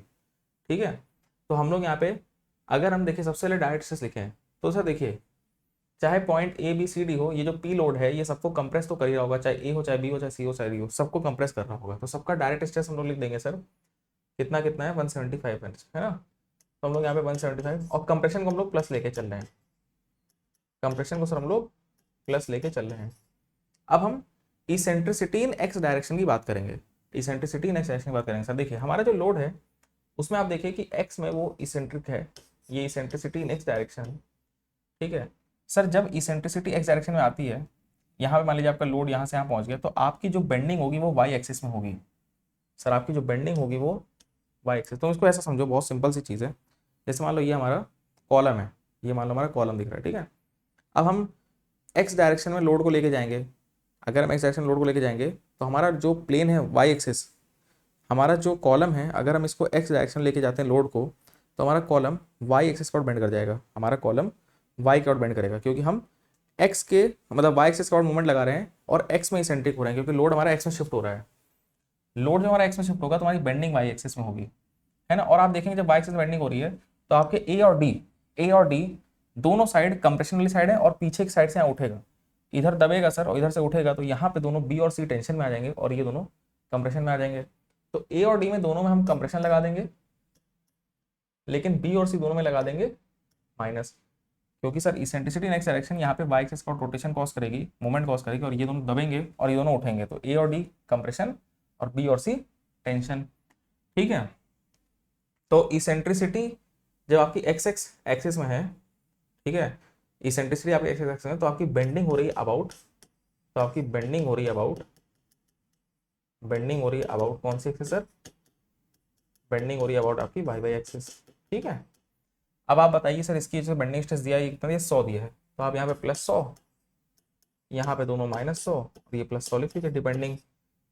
ठीक है। तो हम लोग यहाँ पे अगर हम देखिए सबसे पहले डायरेक्ट स्ट्रेस लिखें तो सर देखिए चाहे point A B C D हो, ये जो पी लोड है ये सबको कंप्रेस तो कर ही रहा होगा, चाहे ए हो चाहे बी हो चाहे सी हो चाहे डी हो, सबको कंप्रेस कर रहा होगा। तो सबका डायरेक्ट स्ट्रेस हम लोग लिख देंगे सर कितना कितना है 175 है ना। तो हम लोग यहाँ पे 175 और कंप्रेशन को हम लोग प्लस लेके चल रहे हैं, कंप्रेशन को सर हम लोग प्लस लेके चल रहे हैं। अब हम इसेंट्रिसिटी इन एक्स डायरेक्शन की बात करेंगे, इसेंट्रिसिटी इन एक्स डायरेक्शन की बात करेंगे। सर देखिए हमारा जो लोड है उसमें आप देखिए कि एक्स में वो इसेंट्रिक है, ये इसेंट्रिसिटी इन एक्स डायरेक्शन, ठीक है। सर जब इसेंट्रिसिटी एक्स डायरेक्शन में आती है, यहाँ पे मान लीजिए आपका लोड यहाँ से यहाँ पहुँच गया, तो आपकी जो बेंडिंग होगी वो वाई एक्सिस में होगी। सर आपकी जो बेंडिंग होगी वो वाई एक्सिस, तो इसको ऐसा समझो, बहुत सिंपल सी चीज़ है। जैसे मान लो ये हमारा कॉलम है, ये मान लो हमारा कॉलम दिख रहा है, ठीक है। अब हम एक्स डायरेक्शन में लोड को लेके जाएंगे, अगर हम एक्स डायरेक्शन लोड को लेके जाएंगे तो हमारा जो प्लेन है वाई एक्सिस, हमारा जो कॉलम है अगर हम इसको एक्स डायरेक्शन लेके जाते हैं लोड को, तो हमारा कॉलम वाई एक्सिस पर बेंड कर जाएगा, हमारा कॉलम वाई के आउट बेंड करेगा, क्योंकि हम एक्स के मतलब वाई एक्सिस का आउट मूवमेंट लगा रहे हैं और एक्स में इसेंट्रिक हो रहे हैं, क्योंकि लोड हमारा एक्स में शिफ्ट हो रहा है। लोड जो हमारा एक्स में शिफ्ट होगा तो हमारी बेंडिंग वाई एक्सिस में होगी, है ना। और आप देखेंगे जब वाई एक्सिस में बेंडिंग हो रही है तो आपके ए और डी दोनों साइड कंप्रेशन वाली साइड है और पीछे की साइड से यहाँ उठेगा, इधर दबेगा सर और इधर से उठेगा, तो यहाँ पे दोनों बी और सी टेंशन में आ जाएंगे और ये दोनों कंप्रेशन में आ जाएंगे। तो ए और डी में दोनों में हम कंप्रेशन लगा देंगे, लेकिन बी और सी दोनों में लगा देंगे माइनस, क्योंकि sir eccentricity in x direction यहाँ पे वाई एक्सिस का रोटेशन कॉज करेगी, मोमेंट कॉज करेगी, और ये दोनों दबेंगे और ये दोनों उठेंगे, तो ए और डी कंप्रेशन और बी और सी टेंशन, ठीक है। तो इसेंट्रिसिटी जब आपकी एक्स एक्सिस में है, ठीक है, इसेंट्रिसिटी आपकी एक्स एक्सिस में, तो आपकी बेंडिंग हो रही है अबाउट, तो आपकी बेंडिंग हो रही है अबाउट, बेंडिंग हो रही है अबाउट कौन सी एक्सिस सर, बेंडिंग हो रही है अबाउट आपकी वाई बाई एक्सिस, ठीक है। अब आप बताइए सर इसकी जो बेंडिंग स्ट्रेस दिया है कितना दिया, 100 दिया है, तो आप यहाँ पे +100, यहाँ पे दोनों -100 और ये +100 लिख लीजिए, डिपेंडिंग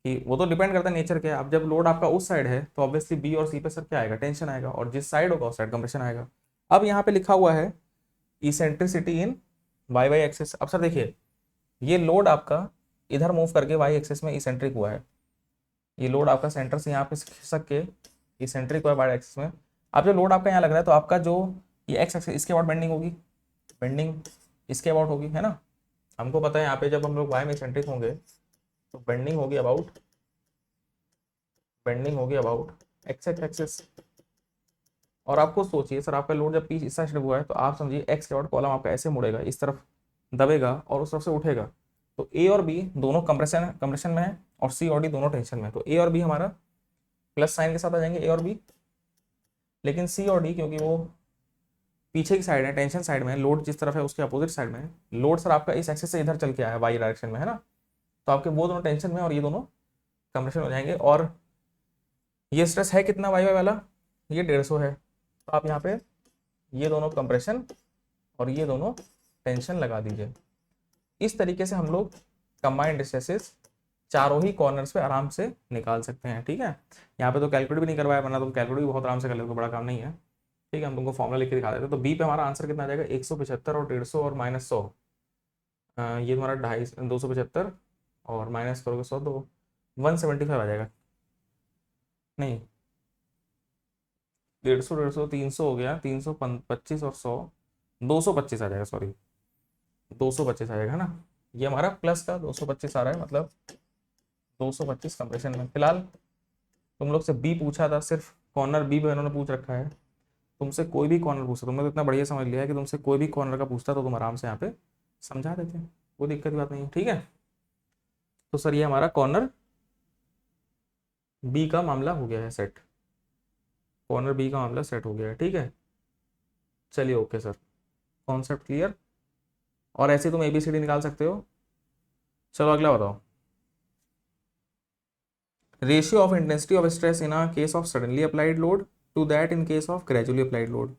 कि वो तो डिपेंड करता है नेचर क्या है। अब जब लोड आपका उस साइड है तो ऑब्वियसली बी और सी पे सर क्या आएगा, टेंशन आएगा, और जिस साइड होगा उस साइड कंप्रेशन आएगा। अब यहाँ पे लिखा हुआ है eccentricity in Y by axis. अब सर देखिए ये लोड आपका इधर मूव करके वाई एक्सिस में इसेंट्रिक हुआ है, ये लोड आपका सेंटर से यहाँ पे खिसक के इसेंट्रिक हुआ है वाई एक्सिस में। अब जो लोड आपका यहाँ लग रहा है तो आपका जो ये एक्स एक्सिस इसके अबाउट बेंडिंग होगी, बेंडिंग इसके अबाउट होगी, है ना। हमको पता है यहाँ पे जब हम लोग वाई में इसेंट्रिक होंगे तो बेंडिंग होगी अबाउट, बेंडिंग होगी अबाउट एक्स एक्सिस। और आपको सोचिए सर आपका लोड जब पीछे इस साइड हुआ है तो आप समझिए एक्स के आउट कॉलम आपका ऐसे मुड़ेगा, इस तरफ दबेगा और उस तरफ से उठेगा, तो ए और बी दोनों कंप्रेशन में है और सी और डी दोनों टेंशन में है, तो ए और बी हमारा प्लस साइन के साथ आ जाएंगे, ए और बी। लेकिन सी और डी क्योंकि वो पीछे की साइड है, टेंशन साइड में है, लोड जिस तरफ है उसके अपोजिट साइड में है, लोड सर आपका इस एक्सिस से इधर चल के आया है वाई डायरेक्शन में, है ना, तो आपके वो दोनों टेंशन में और ये दोनों कंप्रेशन हो जाएंगे। और ये स्ट्रेस है कितना वाई वाला, ये 150 है, तो आप यहाँ पे ये दोनों कंप्रेशन और ये दोनों टेंशन लगा दीजिए। इस तरीके से हम लोग कंबाइंड स्ट्रेसेस चारों ही कॉर्नर्स पे आराम से निकाल सकते हैं, ठीक है। यहाँ पे तो कैलकुलेट भी नहीं करवाया, वरना तुम कैलकुलेट भी बहुत आराम से कर लोगे, बड़ा काम नहीं है, ठीक है। हम तुमको फॉर्मूला लिख के दिखा देते हैं। तो बी पे हमारा आंसर कितना आ जाएगा, 175 और 150 और -100, ये तुम्हारा 275 और माइनस करोगे 100 तो 175 आ जाएगा, नहीं 150 300 हो गया, 325 और 100 225 आ जाएगा, सॉरी 225 आ जाएगा, है ना। ये हमारा प्लस का 225 आ रहा है, मतलब 225 कंप्रेशन में। फिलहाल तुम लोग से बी पूछा था, सिर्फ कॉर्नर बी पे इन्होंने पूछ रखा है, तुमसे कोई भी कॉर्नर पूछता, तुमने तो इतना बढ़िया समझ लिया है कि तुमसे कोई भी कॉर्नर का पूछता तो तुम आराम से यहाँ पे समझा देते, कोई दिक्कत की बात नहीं है, ठीक है। तो सर ये हमारा कॉर्नर बी का मामला हो गया है सेट, कॉर्नर बी का मामला सेट हो गया है, ठीक है। चलिए ओके सर, कॉन्सेप्ट क्लियर। और ऐसे तुम ABCD निकाल सकते हो। चलो अगला बताओ। Ratio of intensity of stress in a case of suddenly applied load to that in case of gradually applied load.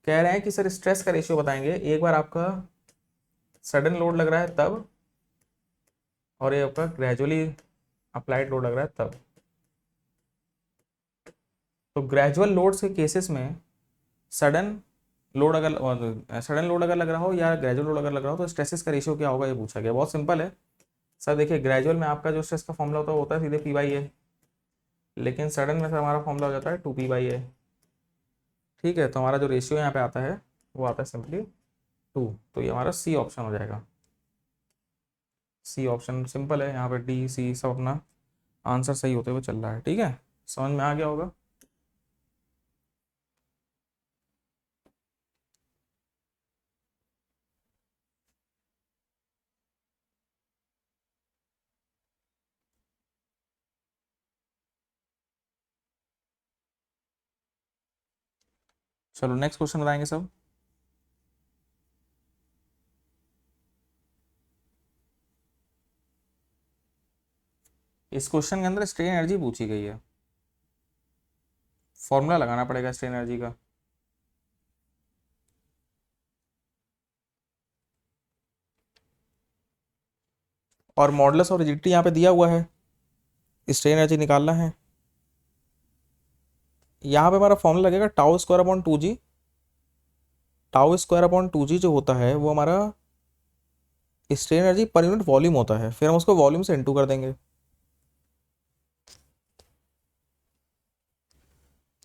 कह रहे हैं कि सर स्ट्रेस का रेशियो बताएंगे, एक बार आपका सडन लोड लग रहा है तब, और ये आपका ग्रेजुअली अप्लाइड लोड लग रहा है तब। तो ग्रेजुअल लोड के केसेस में सडन लोड अगर लग रहा हो या ग्रेजुअल लोड अगर लग रहा हो तो स्ट्रेसेस का रेशियो क्या होगा, ये पूछा गया। बहुत सिंपल है सर, देखिए ग्रेजुअल में आपका जो स्ट्रेस का फॉर्मूला होता है सीधे P/A, लेकिन सडन में सर हमारा फॉर्मूला हो जाता है 2P/A। ठीक है, तो हमारा जो रेशियो यहाँ पे आता है वो आता है सिंपली 2। तो ये हमारा C ऑप्शन हो जाएगा। C ऑप्शन सिंपल है, यहाँ पे D C सब अपना आंसर सही होते हुए चल रहा है। ठीक है, समझ में आ गया होगा। चलो नेक्स्ट क्वेश्चन बताएंगे सब। इस क्वेश्चन के अंदर स्ट्रेन एनर्जी पूछी गई है, फॉर्मूला लगाना पड़ेगा स्ट्रेन एनर्जी का। और मॉडुलस और रिजिडिटी यहाँ पे दिया हुआ है, स्ट्रेन एनर्जी निकालना है। यहाँ पे हमारा फॉर्मूला लगेगा tau square upon 2G। Tau square upon 2G जो होता है वो हमारा strain energy per unit volume होता है, फिर हम उसको वॉल्यूम से इनटू कर देंगे।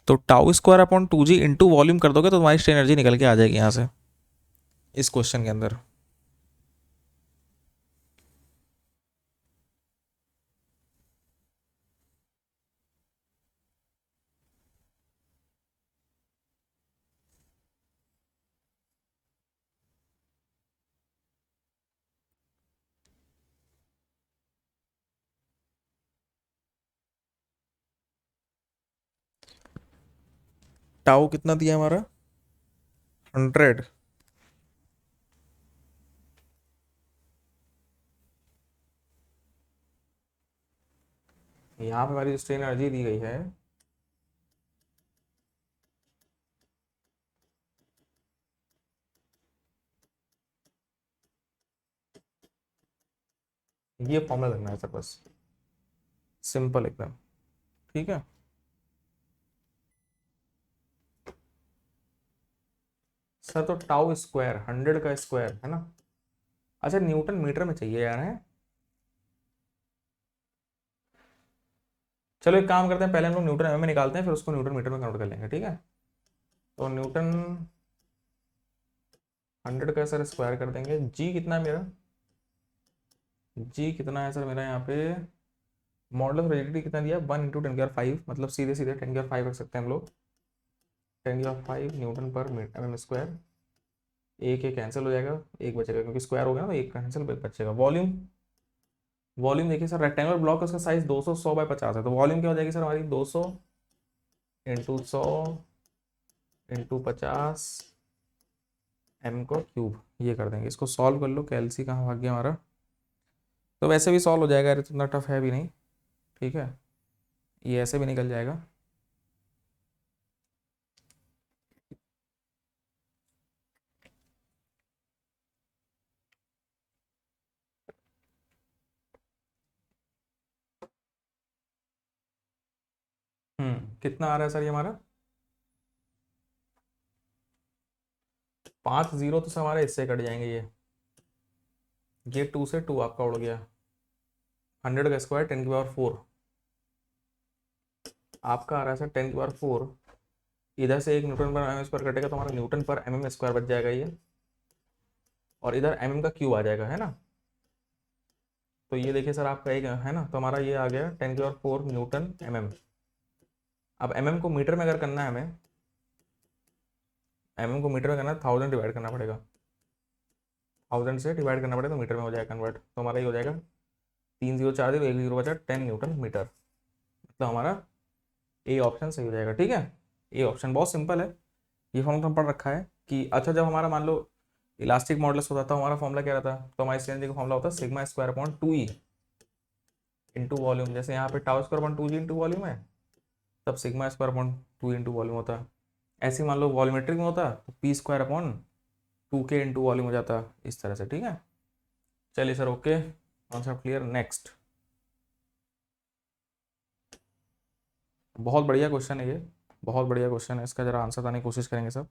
तो tau square upon 2G into volume कर दोगे तो तुम्हारी स्ट्रेन एनर्जी निकल के आ जाएगी यहाँ से इस क्वेश्चन के अंदर। टाउ कितना दिया हमारा 100। यहाँ पे हमारी स्ट्रेन एनर्जी दी गई है ये फॉर्मूला लगना है सर, बस सिंपल एकदम। ठीक है, सर तो टाउ स्क्वायर 100 का स्क्वायर है ना। अच्छा न्यूटन मीटर में चाहिए यार है। चलो एक काम करते हैं, पहले हम लोग न्यूटन एम में निकालते हैं, फिर उसको न्यूटन मीटर में कन्वर्ट कर लेंगे। ठीक है, तो न्यूटन 100 का सर स्क्वायर कर देंगे। जी कितना है मेरा, जी कितना है सर मेरा यहाँ पे, मॉडुलस रिजिडिटी कितना दिया 1 × 10⁵, मतलब सीधे सीधे 10⁵ रख सकते हैं हम लोग। 10⁵ न्यूटन पर mm स्क्वायर। एक कैंसिल हो जाएगा, एक बचेगा क्योंकि स्क्वायर हो गया ना, तो एक कैंसिल बचेगा। वॉल्यूम, वॉल्यूम देखिए सर रेक्टेंगुलर ब्लॉक का उसका साइज 200 100/50 है, तो वॉल्यूम क्या हो जाएगी सर हमारी 200 × 100 × 50 m³। ये कर देंगे, इसको सॉल्व कर लो। कैलसी कहाँ भाग गया हमारा, तो वैसे भी सॉल्व हो जाएगा, इतना टफ है भी नहीं। ठीक है, ये ऐसे भी निकल जाएगा। कितना आ रहा है सर ये हमारा 5 0, तो सर हमारे इससे कट जाएंगे ये 2 से 2 आपका उड़ गया। 100 का स्क्वायर 10⁴ आपका आ रहा है सर 10⁴। इधर से एक न्यूटन पर mm स्क्वायर कटेगा तो हमारा न्यूटन पर mm स्क्वायर बच जाएगा ये, और इधर mm का क्यूब आ जाएगा है ना। तो ये देखिए सर आपका एक है ना, तो हमारा ये आ गया 10⁴ न्यूटन mm। अब mm को मीटर में अगर करना है हमें, mm को मीटर में करना है 1000 डिवाइड करना पड़ेगा, 1000 से डिवाइड करना पड़ेगा तो मीटर में हो जाएगा कन्वर्ट। तो हमारा ये हो जाएगा 3 0 4 0 1 0 बचा 10 न्यूटन मीटर, मतलब हमारा ए ऑप्शन सही हो जाएगा। ठीक है, ए ऑप्शन बहुत सिंपल है, ये फॉर्मूला हम पढ़ रखा है कि अच्छा जब हमारा मान लो इलास्टिक मॉडुलस होता था, हमारा फॉर्मूला क्या रहता है, तो हमारी स्ट्रेन एनर्जी का फॉर्मूला होता है sigma square upon 2E into volume. जैसे यहाँ पे tau square upon 2G into volume है, तब sigma square upon 2 into volume होता है। ऐसे मान लो वॉल्यूमेट्रिक में होता तो P square upon 2K into volume हो जाता, इस तरह से। ठीक है, चलिए sir, okay, concept clear. Next, बहुत बढ़िया क्वेश्चन है ये, बहुत बढ़िया क्वेश्चन है, इसका जरा आंसर देने की कोशिश करेंगे सब।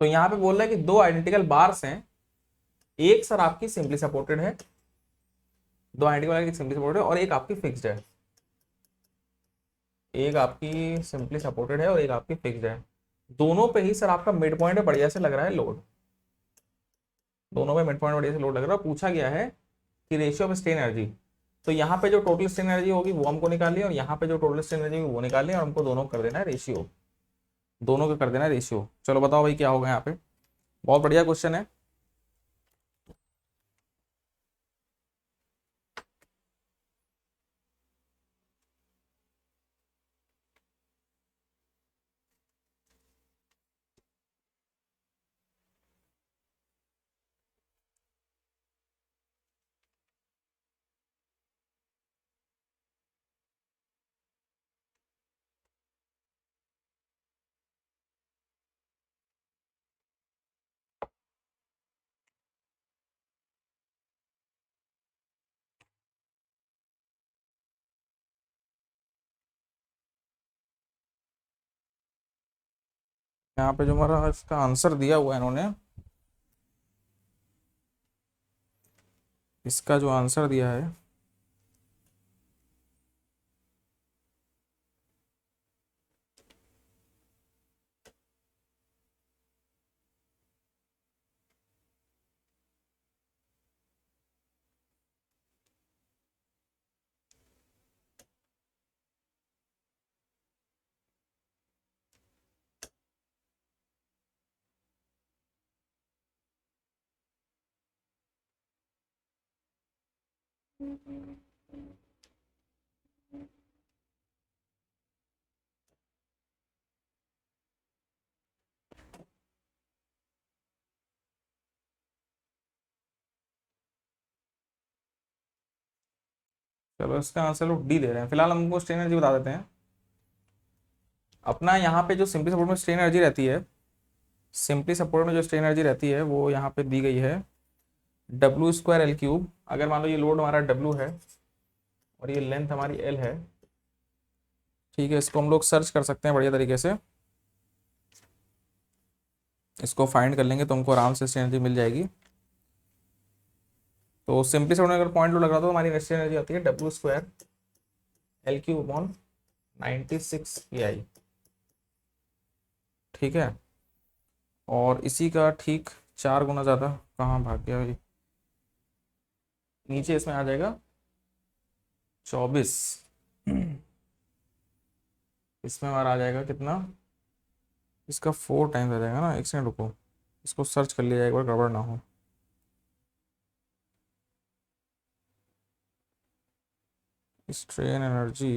तो यहाँ पे बोल रहा है कि दो आइडेंटिकल बार्स हैं, एक सर आपकी सिंपली सपोर्टेड है, दो आइडेंटिकल सिंपली सपोर्टेड है और एक आपकी फिक्स्ड है, एक आपकी सिंपली सपोर्टेड है और एक आपकी फिक्स्ड है। दोनों पे ही सर आपका मिड पॉइंट बढ़िया से लग रहा है लोड, दोनों पे मिड पॉइंट बढ़िया से लोड लग रहा है। पूछा गया है कि रेशियो ऑफ स्ट्रेन एनर्जी, तो यहाँ पे जो टोटल स्ट्रेन एनर्जी होगी वो हमको निकालनी है और यहाँ पे जो टोटल स्ट्रेन एनर्जी होगी वो निकालनी है और हमको दोनों कर देना है रेशियो, दोनों का कर देना है रेशियो। चलो बताओ भाई क्या होगा यहाँ पे, बहुत बढ़िया क्वेश्चन है। यहाँ पे जो हमारा इसका आंसर दिया हुआ है इन्होंने, इसका जो आंसर दिया है चलो इसका आंसर लोग डी दे रहे हैं। फिलहाल हमको स्ट्रेन एनर्जी बता देते हैं अपना। यहाँ पे जो सिंपली सपोर्ट में स्ट्रेन एनर्जी रहती है, सिंपली सपोर्ट में जो स्ट्रेन एनर्जी रहती है वो यहाँ पे दी गई है डब्ल्यू स्क्वायर एल क्यूब। अगर मान लो ये लोड हमारा डब्ल्यू है और ये लेंथ हमारी एल है, ठीक है, इसको हम लोग सर्च कर सकते हैं बढ़िया तरीके से, इसको फाइंड कर लेंगे तो हमको आराम से स्ट्रेन एनर्जी मिल जाएगी। तो सिंपली सपोर्ट में अगर पॉइंट लोड लग रहा तो हमारी स्ट्रेन एनर्जी आती है W square L cube upon 96 PI, ठीक है। और इसी का ठीक 4 गुना ज़्यादा, कहाँ भाग गया भाई, नीचे इसमें आ जाएगा 24, इसमें हमारा आ जाएगा कितना, इसका 4 टाइम्स आ जाएगा ना। एक सेकंड रुको, इसको सर्च कर लिया एक बार, गड़बड़ ना हो। स्ट्रेन एनर्जी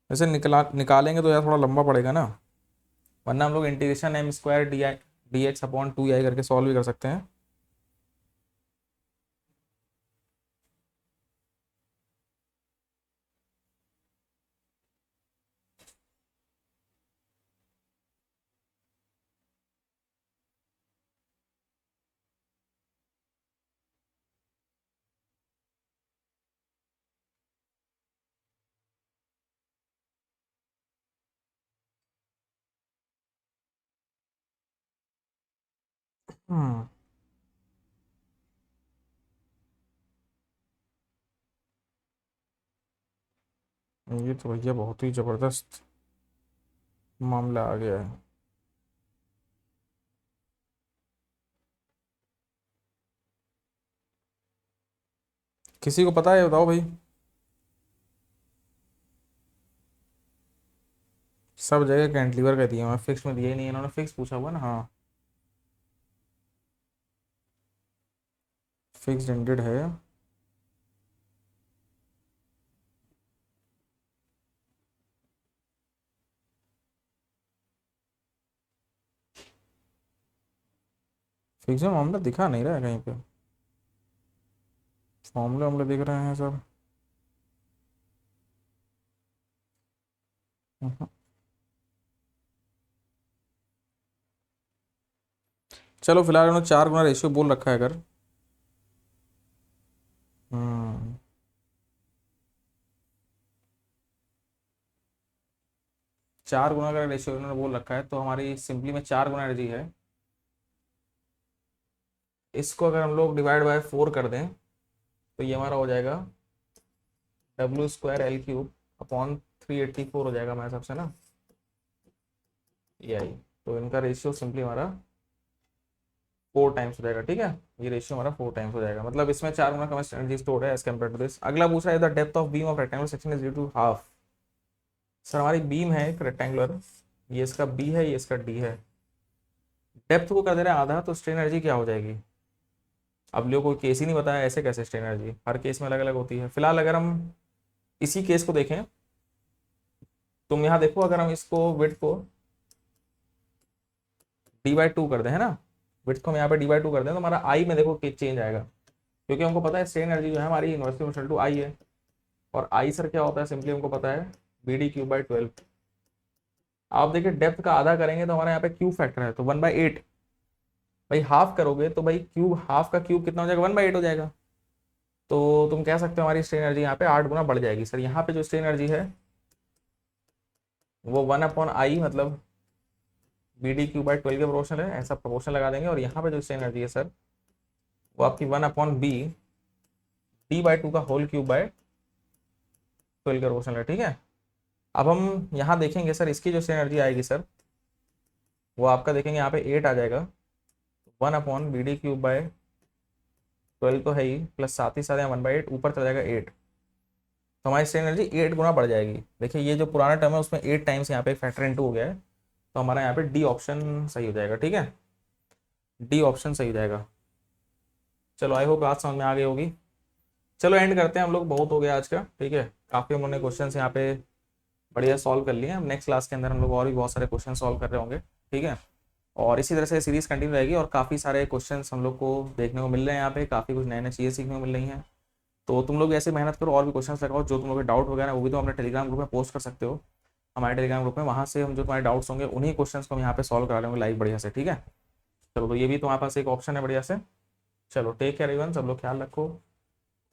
वैसे निकालेंगे तो यार थोड़ा लंबा पड़ेगा ना, वरना हम लोग integration M square D X upon 2i करके सॉल्व भी कर सकते हैं। ये तो भैया बहुत ही जबरदस्त मामला आ गया है। किसी को पता है बताओ भाई। सब जगह कैंटिलीवर का दिया, मैं फिक्स में दिया ही नहीं, इन्होंने फिक्स पूछा हुआ ना। हाँ फिक्स एंडेड है। फिक्स में मामला दिखा नहीं रहा है कहीं पे, फॉर्मूले वामले दिख रहे हैं सब। चलो फिलहाल उन्होंने 4 गुना रेशियो बोल रखा है अगर। 4 गुना का रेशियो उन्होंने बोल रखा है, तो हमारी सिंपली में 4 गुना एनर्जी है। इसको अगर हम लोग डिवाइड बाय 4 कर दें तो ये हमारा हो जाएगा W²L³ अपॉन 384 हो जाएगा हमारे हिसाब से ना, ये आई। तो इनका रेशियो सिंपली हमारा 4 टाइम्स हो जाएगा। ठीक है, ये रेशियो हमारा 4 टाइम्स हो जाएगा, मतलब इसमें 4 गुना कम एनर्जी स्टोर्ड है एज कम्पेयर टू दिस। अगला पूछ रहा है the depth of beam of rectangular section is due to half. Sir हमारी बीम है एक रेक्टेंगुलर, ये इसका बी है, ये इसका डी है, डेप्थ को कर दे रहे हैं आधा, तो स्ट्रेन एनर्जी क्या हो जाएगी। अब लोगों को केस ही नहीं बताया, ऐसे कैसे स्ट्रेन एनर्जी, हर केस में अलग अलग होती है। फिलहाल अगर हम इसी केस को देखें, तुम यहाँ देखो, अगर हम इसको विड्थ को d/2 कर दें, है ना, विड्थ को हम यहाँ पे d/2 कर दें, तो हमारा आई में देखो चेंज आएगा, क्योंकि हमको पता है स्ट्रेन एनर्जी जो है हमारी इनवर्सली प्रोपोर्शनल टू आई है। और आई सर क्या होता है, सिंपली हमको पता है BD³/12। आप देखिए डेप्थ का आधा करेंगे तो हमारे यहाँ पे क्यूब फैक्टर है, तो 1/8। भाई हाफ करोगे तो भाई क्यूब, हाफ का क्यूब कितना हो जाएगा, 1/8 हो जाएगा। तो तुम कह सकते हो हमारी स्ट्रेन एनर्जी यहाँ पे 8 गुना बढ़ जाएगी। सर यहाँ पे जो स्ट्रेन एनर्जी है वो 1/I, मतलब BD³/12 के प्रोपोर्शनल है, ऐसा प्रोपोर्शन लगा देंगे। और यहाँ पे जो स्ट्रेन एनर्जी है सर वो आपकी 1/B d/2 का होल क्यूब बाय 12 के प्रोपोर्शनल है। ठीक है, अब हम यहाँ देखेंगे सर इसकी जो स्ट्रेन एनर्जी आएगी सर वो आपका देखेंगे यहाँ पे 8 आ जाएगा, 1/BD³/12 तो है ही, प्लस साथ ही साथ यहाँ 1/8 ऊपर चला जाएगा 8, तो हमारी स्ट्रेन एनर्जी 8 गुना बढ़ जाएगी। देखिए ये जो पुराना टर्म है उसमें 8 टाइम्स यहाँ पे फैक्टर इनटू हो गया है, तो हमारा यहाँ पे डी ऑप्शन सही हो जाएगा। ठीक है, डी ऑप्शन सही हो जाएगा। चलो आई होप बात समझ में आ गई होगी। चलो एंड करते हैं हम लोग, बहुत हो गया आज का। ठीक है, काफ़ी हम लोगों ने क्वेश्चन यहाँ पे बढ़िया सॉल्व कर लिए हैं। नेक्स्ट क्लास के अंदर हम लोग और भी बहुत सारे क्वेश्चन सॉल्व कर रहे होंगे। ठीक है, और इसी तरह से सीरीज कंटिन्यू रहेगी और काफ़ी सारे क्वेश्चंस हम लोग को देखने को मिल रहे हैं यहाँ पे, काफ़ी कुछ नए नए चीज़ें सीखने को मिल रही हैं। तो तुम लोग ऐसे मेहनत करो और भी क्वेश्चंस लगाओ, जो तुम लोग के डाउट वगैरह वो भी तो अपने टेलीग्राम ग्रुप में पोस्ट कर सकते हो, हमारे टेलीग्राम ग्रुप में। वहाँ से हम जो तुम्हारे डाउट्स होंगे उन्हीं क्वेश्चंस को हम यहाँ पे सॉल्व करा रहे होंगे लाइव बढ़िया से। ठीक है, चलो तो ये भी तुम्हारे पास एक ऑप्शन है बढ़िया से। चलो टेक केयर एवरीवन, सब लोग ख्याल रखो,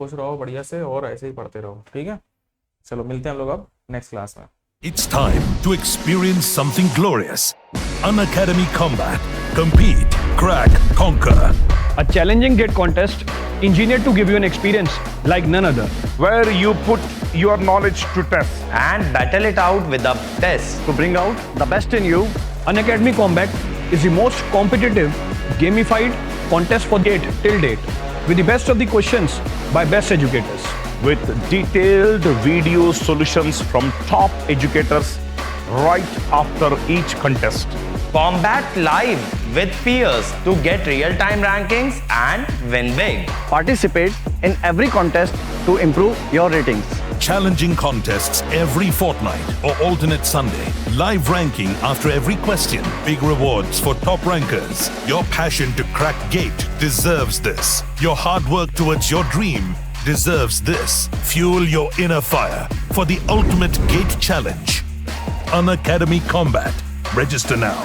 खुश रहो बढ़िया से और ऐसे ही पढ़ते रहो। ठीक है, चलो मिलते हैं हम लोग अब नेक्स्ट क्लास में। It's time to experience something glorious. Unacademy Combat. Compete, crack, conquer. A challenging gate contest engineered to give you an experience like none other. where you put your knowledge to test. and battle it out with a test. To bring out the best in you, Unacademy Combat is the most competitive, gamified contest for gate till date, with the best of the questions by best educators. With detailed video solutions from top educators right after each contest. Combat live with peers to get real-time rankings and win big. Participate in every contest to improve your ratings. Challenging contests every fortnight or alternate Sunday. Live ranking after every question. Big rewards for top rankers. Your passion to crack gate deserves this. Your hard work towards your dream deserves this. Fuel your inner fire for the ultimate gate challenge. Unacademy Combat. Register now.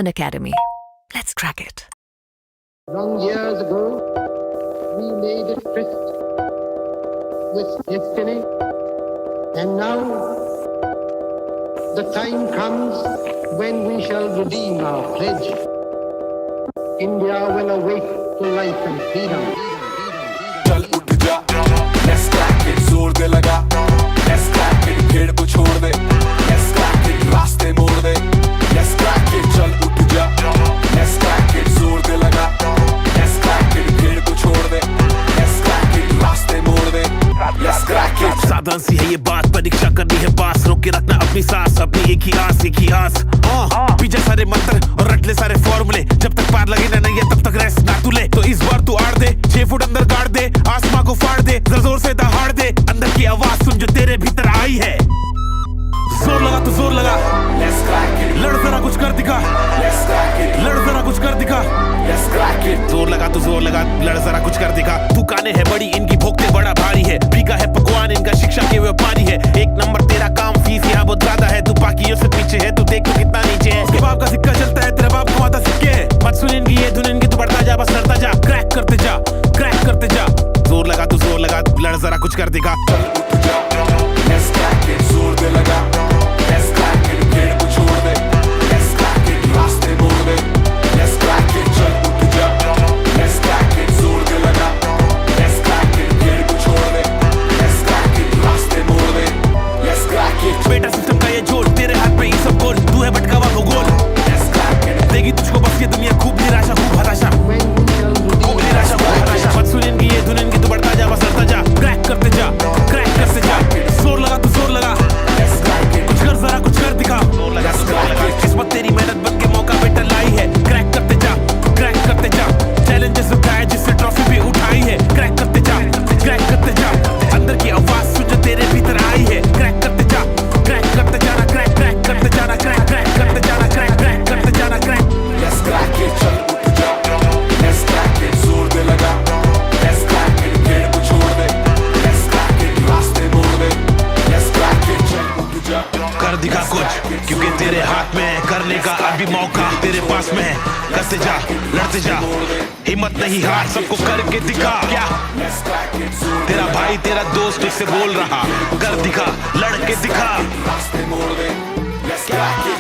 Academy. Let's crack it. Long years ago, we made a tryst with destiny, and now the time comes when we shall redeem our pledge. India will awake to life and freedom. चल उठ जा, let's crack it, जोर दे लगा, let's crack it, भीड़ को छोड़ दे, let's crack it, रास्ते मोड़ दे, let's crack it, चल उठ जा, let's crack it, जोर दे लगा, let's crack it, भीड़ को छोड़ दे, let's crack it, रास्ते मोड़ दे, let's crack it. साधारण सी है ये बात, परीक्षा करनी है पास, रोक के रखना अपनी सांस, अपनी एक ही आस पीछे सारे मंत्र और रट ले सारे फॉर्मूले, जब तक पार लगे ना नहीं है तब तक रेस्ट ना तू ले, तो इस बार तू आड़ दे, 6 फुट अंदर गाड़ दे, आसमां को फाड़ दे, जोर से दहाड़ दे, अंदर की आवाज सुन जो तेरे भीतर आई है, जोर लगा तो जोर लगा, let's crack it, लड़ जरा कुछ कर दिखा, let's crack it, लड़ जरा कुछ कर दिखा, let's crack it, जोर लगा तो जोर लगा, लड़ जरा कुछ कर दिखा, दुकानें है बड़ी इनकी भोगते बड़ा भारी है, बिका है पकवान इनका शिक्षा के व्यापारी है, एक नंबर तेरा काम फीस यहाँ बहुत ज्यादा है, तू बाकियों से पीछे है, तू देख तो कितना नीचे है, उसके बाप का सिक्का चलता है, तेरा बाप कमाता सिक्के, मत सुन इनकी ये धुन इनकी, तू बढ़ता जा बस लड़ता जा, क्रैक करते जा, क्रैक करते जा, जोर लगा तो जोर लगा, लड़ जरा कुछ कर दिखा, चल उठ जा, let's crack it, जोर दे लगा, let's crack it, भीड़ को छोड़ दे, let's crack it, रास्ते मोड़ दे, let's crack it, चल उठ जा, let's crack it, जोर दे लगा, let's crack it, भीड़ को छोड़ दे, let's crack it, रास्ते मोड़ दे, let's crack it. बेटा सिस्टम का ये जोड़ तेरे हाथ पे ही सब गोल, तू है भटका हुआ भूगोल, let's crack it, देगी तुझको बस ये दुनिया खूब निराशा खूब हताशा, When we shall redeem खूब निराशा खूब हताशा, मत सुन इनकी ये धुन इनकी, तू बढ़ता जा बस लड़ता जा, क्रैक करते जा, क्रैक करते जा, जोर लगा तो जोर लगा, let's crack it, कुछ कर जरा कुछ कर दिखा, let's crack it, किस्मत तेरी मेहनत बन के मौका बेटा लाई है, क्रैक करते जा, क्रैक करते जा, चैलेंजेस उठाए जिससे ट्रॉफी भी उठाई है, क्रैक करते जा, क्रैक करते जा, अंदर की आवाज सुन जो तेरे भीतर आई है, क्रैक करते जा, क्रैक करते जाना, क्रैक क्रैक करते जाना, क्रैक क्रैक करते जाना, क्रैक क्रैक करते जाना, क्रैक, let's crack it, चल उठ जा, let's crack it, जोर दे लगा, let's crack it, भीड़ को छोड़ दे, let's crack it, रास्ते मोड़ दे, let's crack it, चल उठ जा, कर दिखा कुछ, क्योंकि तेरे हाथ में है करने का अभी मौका, तेरे पास में है, करते जा, लड़ते जा, हिम्मत नहीं हार, सबको करके दिखा, क्या let's crack it, जोर तेरा भाई तेरा दोस्त तुझसे बोल रहा, कर दिखा, लड़ के दिखा, रास्ते मोड़ दे, let's crack it.